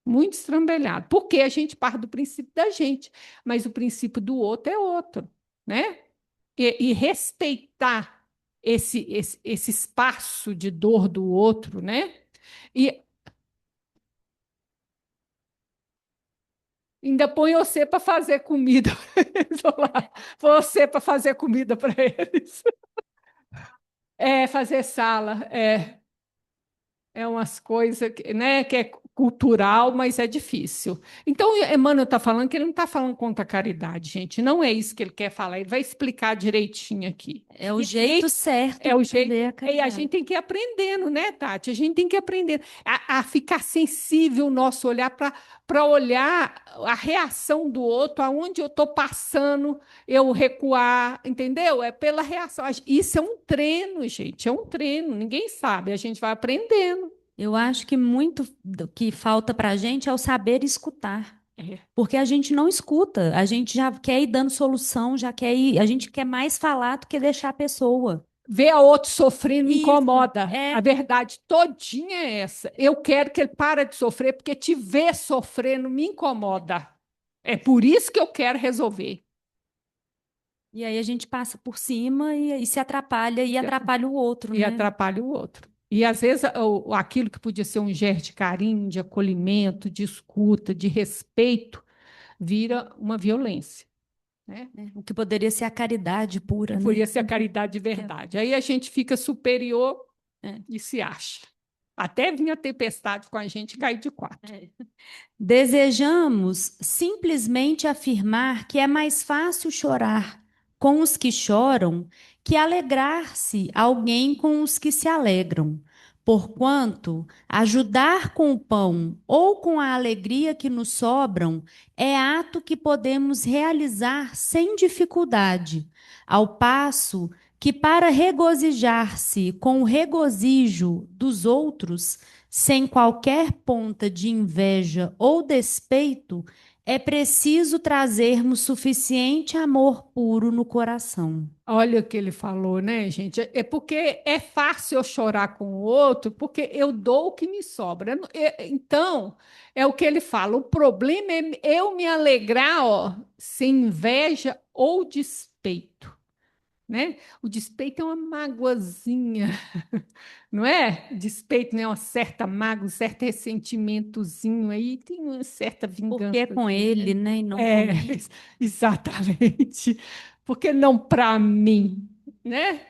A: Muito estrambelhado, porque a gente parte do princípio da gente, mas o princípio do outro é outro, né? E respeitar esse espaço de dor do outro, né? E ainda põe você para fazer comida. Você para fazer comida para eles. É, fazer sala. É umas coisas que, né, que é cultural, mas é difícil. Então, Emmanuel está falando que ele não está falando contra a caridade, gente. Não é isso que ele quer falar. Ele vai explicar direitinho aqui.
B: É o
A: E
B: jeito certo
A: é o
B: de
A: jeito.
B: ver a
A: E a
B: caridade.
A: gente tem que ir aprendendo, né, Tati? A gente tem que aprender a ficar sensível o nosso olhar para olhar a reação do outro, aonde eu estou passando, eu recuar, entendeu? É pela reação. Isso é um treino, gente. É um treino. Ninguém sabe. A gente vai aprendendo.
B: Eu acho que muito do que falta para a gente é o saber escutar.
A: É.
B: Porque a gente não escuta, a gente já quer ir dando solução, já quer ir, a gente quer mais falar do que deixar a pessoa.
A: Ver a outro sofrendo me
B: Isso,
A: incomoda.
B: é.
A: A verdade todinha é essa. Eu quero que ele pare de sofrer, porque te ver sofrendo me incomoda. É por isso que eu quero resolver.
B: E aí a gente passa por cima e se atrapalha e atrapalha o outro,
A: E
B: né?
A: atrapalha o outro. E às vezes aquilo que podia ser um gesto de carinho, de acolhimento, de escuta, de respeito, vira uma violência, né?
B: O que poderia ser a caridade pura, né?
A: Poderia ser a caridade de verdade. Aí a gente fica superior e se acha. Até vir a tempestade com a gente e cair de quatro.
B: Desejamos simplesmente afirmar que é mais fácil chorar com os que choram que alegrar-se alguém com os que se alegram. Porquanto ajudar com o pão ou com a alegria que nos sobram é ato que podemos realizar sem dificuldade, ao passo que para regozijar-se com o regozijo dos outros Sem qualquer ponta de inveja ou despeito, é preciso trazermos suficiente amor puro no coração.
A: Olha o que ele falou, né, gente? É porque é fácil eu chorar com o outro, porque eu dou o que me sobra. Então, é o que ele fala. O problema é eu me alegrar, ó, sem inveja ou despeito, né? O despeito é uma magoazinha, não é? Despeito, né? Uma certa mágoa, um certo ressentimentozinho aí, tem uma certa
B: Porque é com
A: vingançazinha,
B: ele,
A: né?
B: né, e não
A: É,
B: comigo.
A: exatamente. Porque não para mim, né?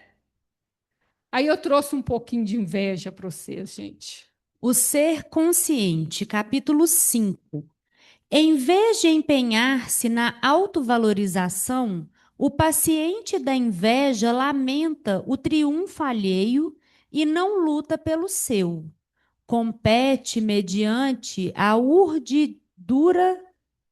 A: Aí eu trouxe um pouquinho de inveja para vocês, gente.
B: O ser consciente, capítulo 5. Em vez de empenhar-se na autovalorização, o paciente da inveja lamenta o triunfo alheio e não luta pelo seu. Compete mediante a urdidura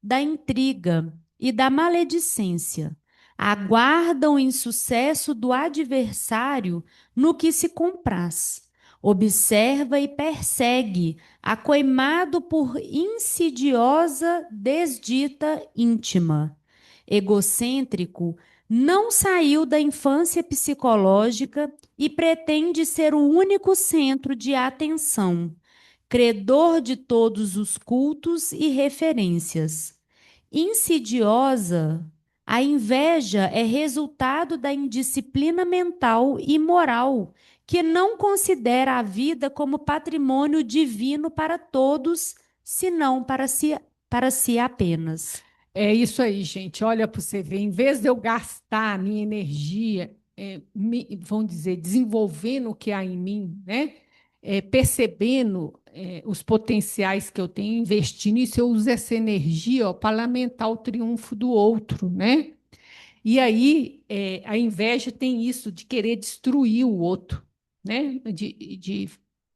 B: da intriga e da maledicência. Aguarda o insucesso do adversário no que se compraz. Observa e persegue, acoimado por insidiosa desdita íntima. Egocêntrico, não saiu da infância psicológica e pretende ser o único centro de atenção, credor de todos os cultos e referências. Insidiosa, a inveja é resultado da indisciplina mental e moral, que não considera a vida como patrimônio divino para todos, senão para si apenas.
A: É isso aí, gente. Olha para você ver. Em vez de eu gastar a minha energia, vamos dizer, desenvolvendo o que há em mim, né? Percebendo os potenciais que eu tenho, investindo nisso, eu uso essa energia para lamentar o triunfo do outro, né? E aí, a inveja tem isso de querer destruir o outro, né?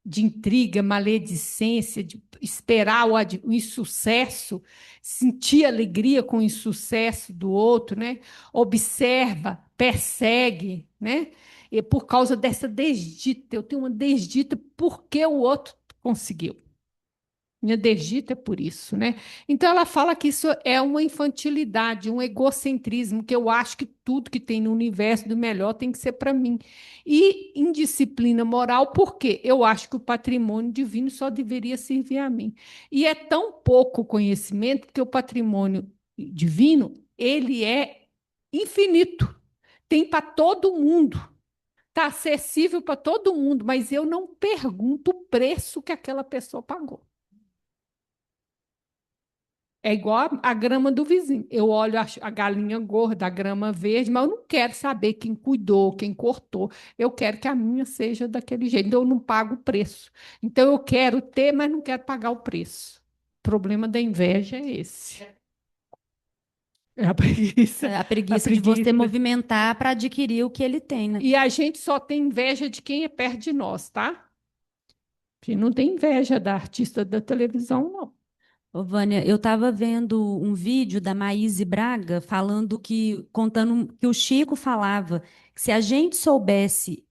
A: De intriga, maledicência, de esperar o insucesso, sentir alegria com o insucesso do outro, né? Observa, persegue, né? E por causa dessa desdita, eu tenho uma desdita porque o outro conseguiu. Minha Degita é por isso, né? Então ela fala que isso é uma infantilidade, um egocentrismo, que eu acho que tudo que tem no universo do melhor tem que ser para mim. E indisciplina moral, porque eu acho que o patrimônio divino só deveria servir a mim. E é tão pouco conhecimento que o patrimônio divino, ele é infinito. Tem para todo mundo. Está acessível para todo mundo, mas eu não pergunto o preço que aquela pessoa pagou. É igual a grama do vizinho. Eu olho a galinha gorda, a grama verde, mas eu não quero saber quem cuidou, quem cortou. Eu quero que a minha seja daquele jeito. Então, eu não pago o preço. Então, eu quero ter, mas não quero pagar o preço. O problema da inveja é esse. É a preguiça.
B: A
A: A
B: preguiça de você
A: preguiça.
B: movimentar para adquirir o que ele tem, né?
A: E a gente só tem inveja de quem é perto de nós, tá? A gente não tem inveja da artista da televisão, não.
B: Ô, Vânia, eu estava vendo um vídeo da Maíse Braga contando que o Chico falava que se a gente soubesse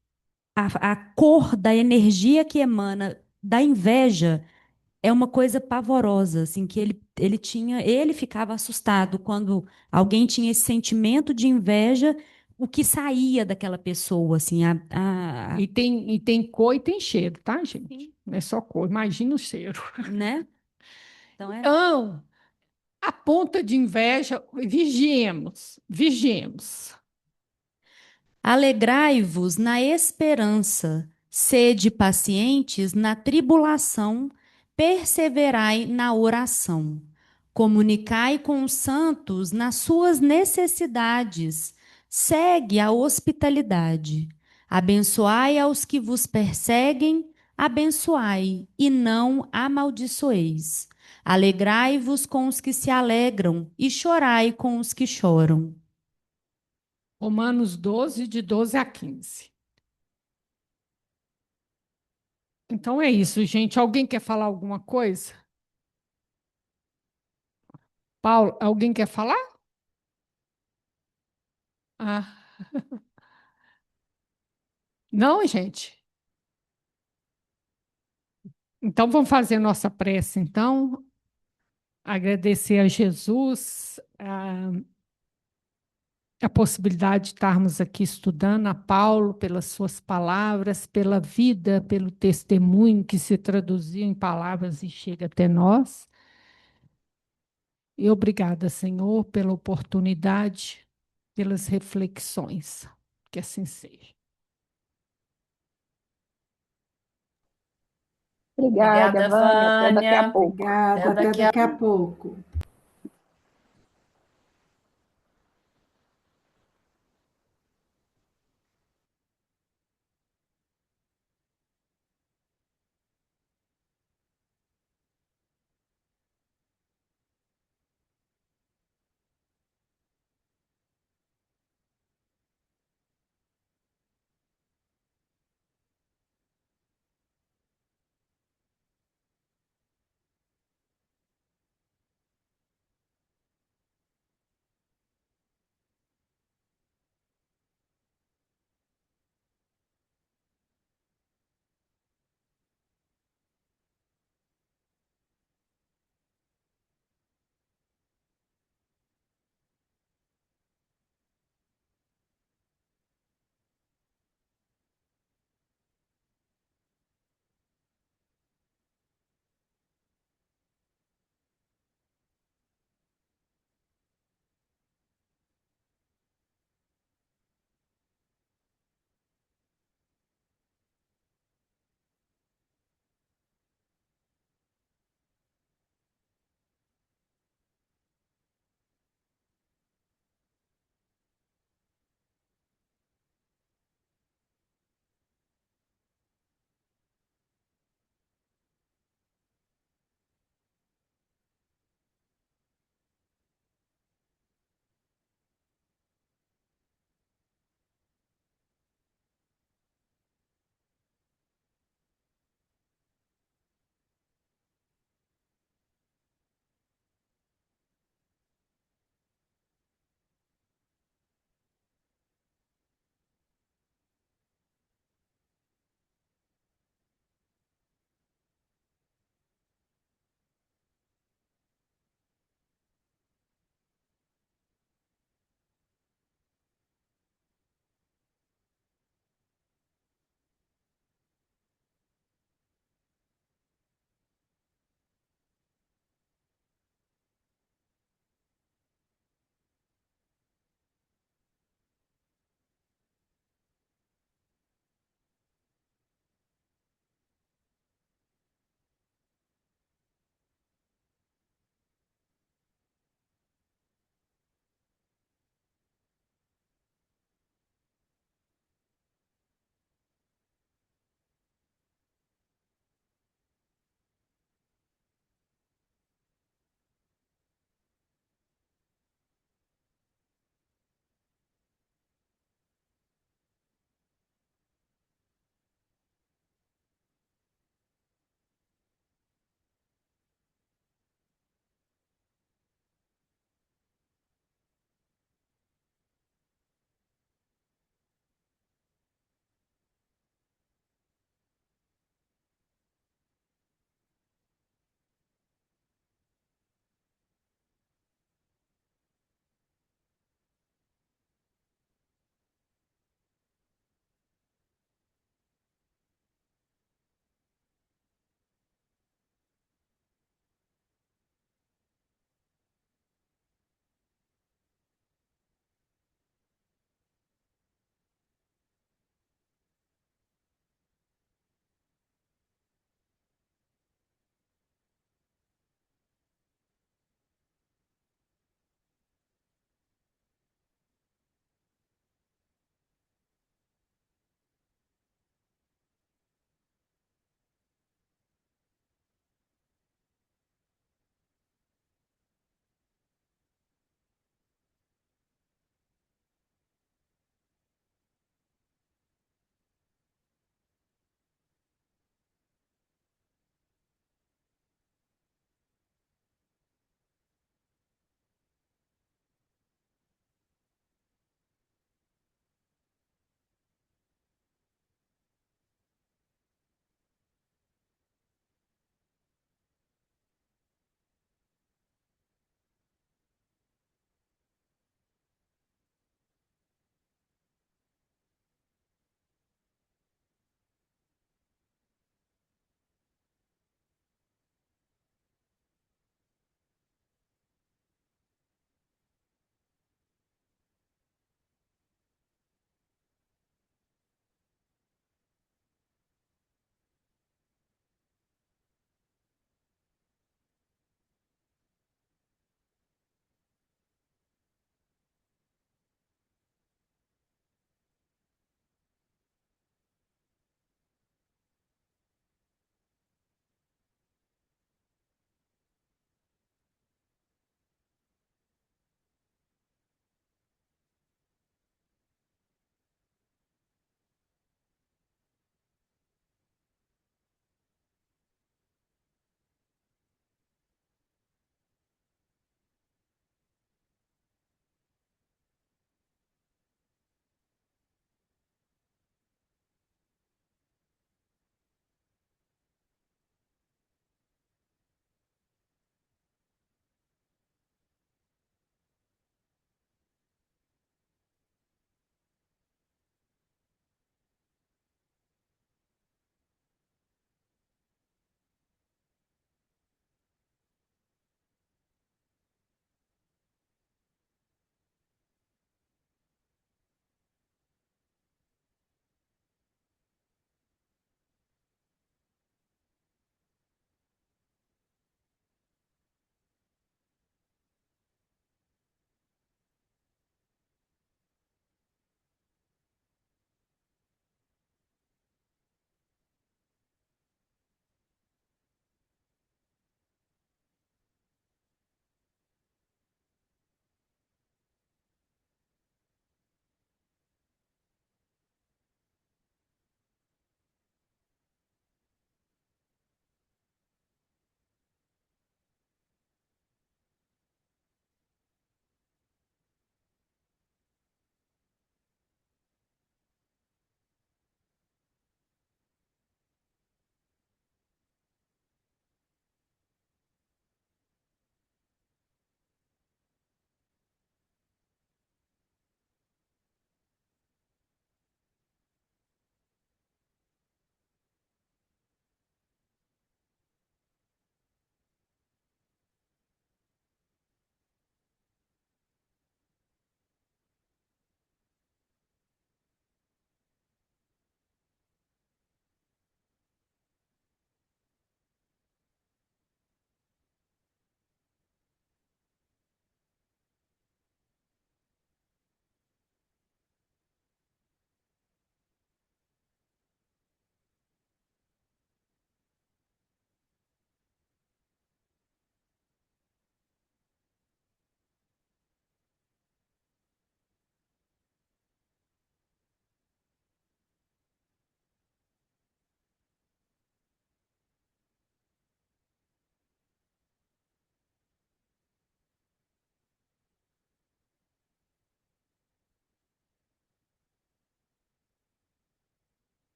B: a cor da energia que emana da inveja, é uma coisa pavorosa, assim, que ele ficava assustado quando alguém tinha esse sentimento de inveja, o que saía daquela pessoa, assim,
A: E tem cor e tem cheiro, tá, gente?
B: Sim.
A: Não é só cor, imagina o cheiro.
B: né? Então é.
A: Então, a ponta de inveja, vigiemos, vigiemos.
B: Alegrai-vos na esperança, sede pacientes na tribulação, perseverai na oração. Comunicai com os santos nas suas necessidades, segue a hospitalidade. Abençoai aos que vos perseguem, abençoai e não amaldiçoeis. Alegrai-vos com os que se alegram e chorai com os que choram.
A: Romanos 12, de 12 a 15. Então é isso, gente. Alguém quer falar alguma coisa? Paulo, alguém quer falar? Ah, não, gente. Então, vamos fazer nossa prece, então. Agradecer a Jesus a possibilidade de estarmos aqui estudando a Paulo pelas suas palavras, pela vida, pelo testemunho que se traduziu em palavras e chega até nós. E obrigada, Senhor, pela oportunidade, pelas reflexões. Que assim seja.
E: Obrigada,
G: Obrigada,
E: Vânia. Até daqui a
G: Vânia.
E: pouco.
F: Obrigada,
G: Até
F: até
G: daqui a
F: daqui a pouco.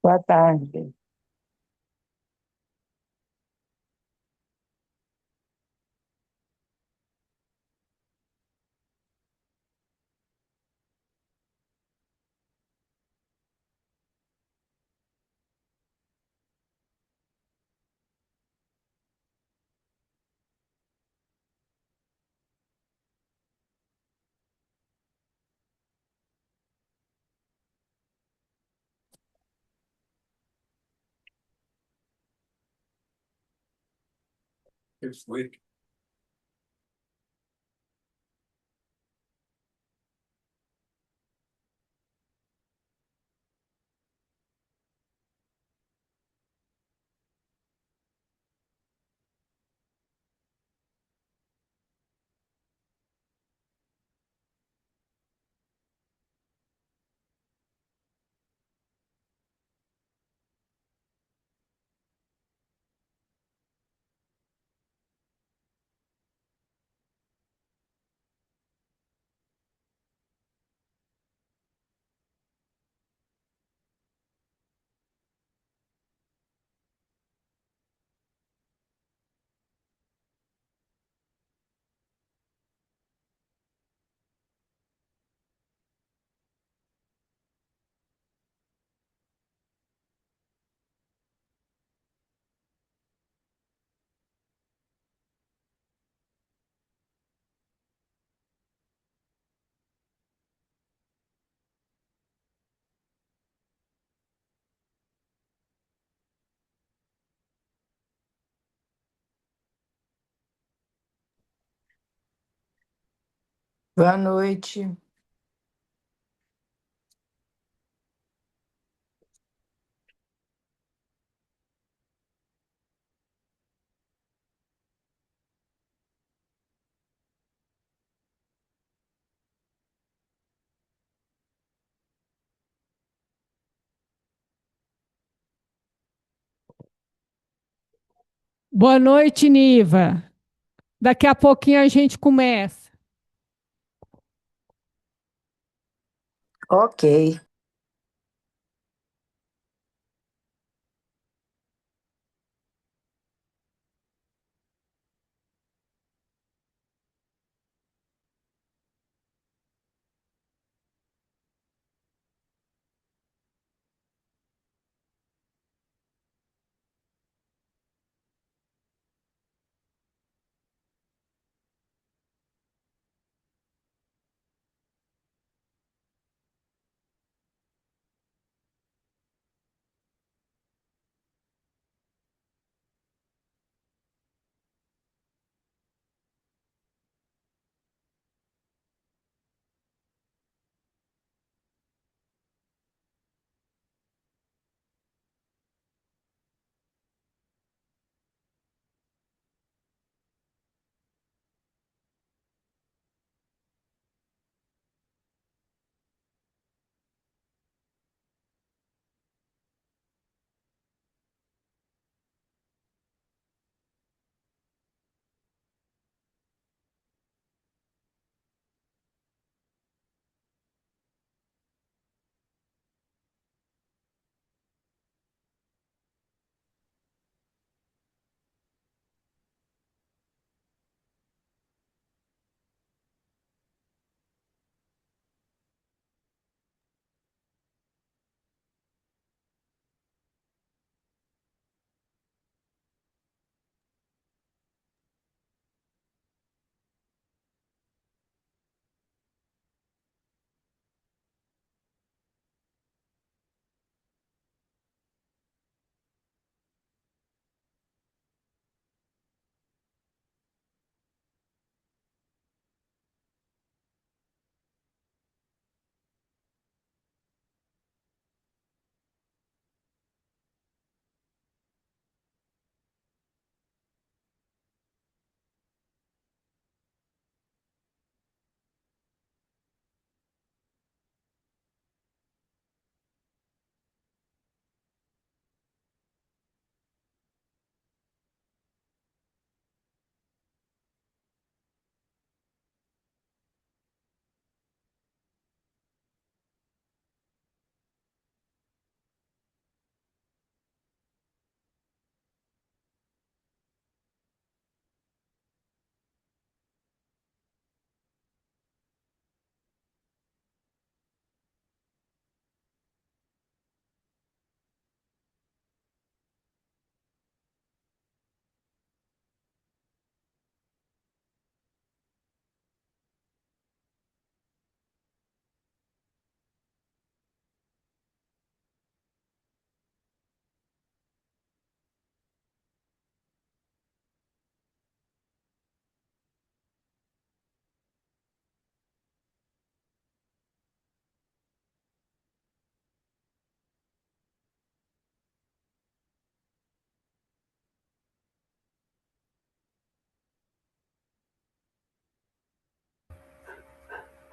G: Boa tarde. Boa noite.
A: Boa noite, Niva. Daqui a pouquinho a gente começa.
G: Ok.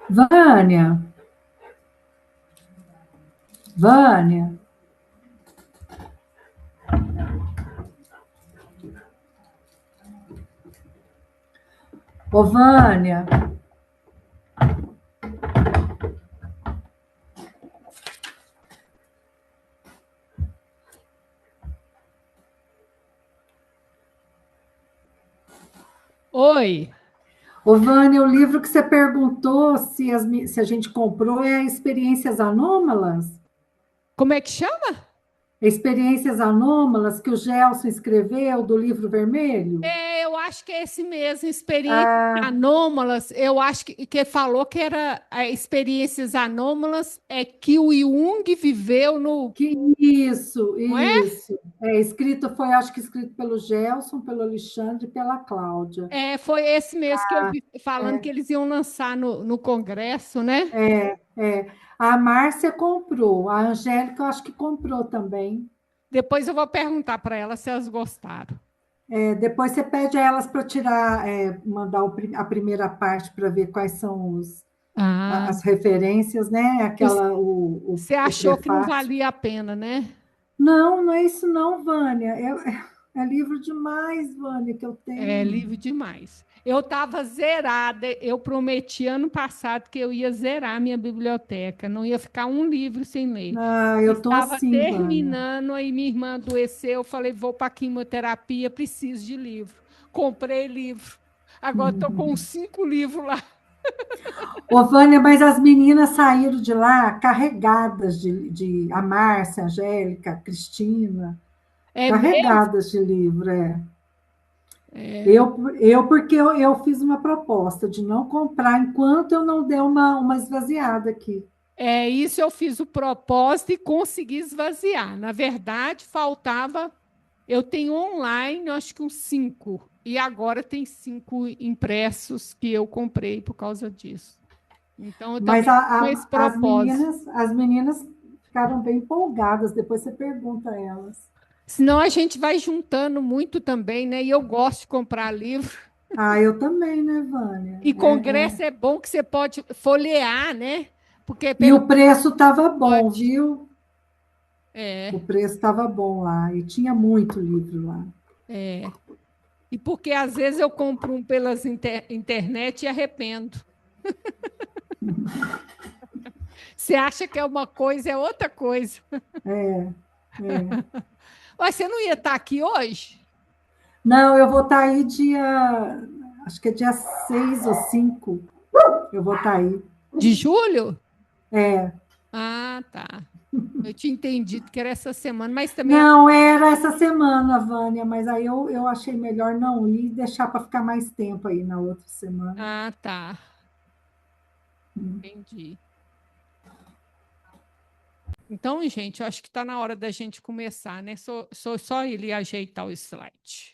F: Vânia, Vânia, ô Vânia,
A: Oi,
F: ô Vânia, o livro que você perguntou se a gente comprou é Experiências Anômalas?
A: como é que chama?
F: Experiências Anômalas que o Gelson escreveu do livro vermelho?
A: Eu acho que é esse mesmo, experiências
F: Ah,
A: anômalas. Eu acho que falou que era experiências anômalas é que o Jung viveu no,
F: que isso,
A: não é?
F: isso. É, foi, acho que escrito pelo Gelson, pelo Alexandre e pela Cláudia.
A: Foi esse mesmo que eu vi falando que
F: É,
A: eles iam lançar no Congresso, né?
F: é. A Márcia comprou, a Angélica eu acho que comprou também.
A: Depois eu vou perguntar para elas se elas gostaram.
F: É, depois você pede a elas para tirar, mandar a primeira parte para ver quais são
A: Ah,
F: as referências, né?
A: você
F: O
A: achou que não
F: prefácio.
A: valia a pena, né?
F: Não, não é isso não, Vânia. É livro demais, Vânia, que eu
A: É
F: tenho.
A: livre demais. Eu estava zerada, eu prometi ano passado que eu ia zerar minha biblioteca, não ia ficar um livro sem ler.
F: Ah,
A: Eu
F: eu tô
A: estava
F: assim, Vânia.
A: terminando, aí minha irmã adoeceu, eu falei, vou para a quimioterapia, preciso de livro. Comprei livro. Agora estou com uns 5 livros lá.
F: Ô, Vânia, mas as meninas saíram de lá carregadas de a Márcia, a Angélica, a Cristina,
A: É mesmo?
F: carregadas de livro, é. Porque eu fiz uma proposta de não comprar enquanto eu não der uma esvaziada aqui.
A: Isso eu fiz o propósito e consegui esvaziar. Na verdade, faltava. Eu tenho online, acho que uns 5. E agora tem 5 impressos que eu comprei por causa disso. Então, eu
F: Mas
A: também com esse propósito.
F: as meninas ficaram bem empolgadas, depois você pergunta a elas.
A: Senão a gente vai juntando muito também, né? E eu gosto de comprar livro.
F: Ah, eu também, né, Vânia?
A: E congresso é bom que você pode folhear, né? Porque
F: E
A: pelo
F: o preço estava bom,
A: pode.
F: viu? O preço estava bom lá, e tinha muito livro lá.
A: E porque às vezes eu compro um pelas internet e arrependo. Você acha que é uma coisa, é outra coisa.
F: É, é.
A: Mas você não ia estar aqui hoje?
F: Não, eu vou estar aí acho que é dia 6 ou 5. Eu vou estar aí.
A: De julho?
F: É.
A: Ah, tá. Eu tinha entendido que era essa semana, mas também.
F: Não, era essa semana, Vânia, mas aí eu achei melhor não ir e deixar para ficar mais tempo aí na outra semana.
A: Ah, tá. Entendi. Então, gente, eu acho que está na hora da gente começar, né? Só ele ajeitar o slide.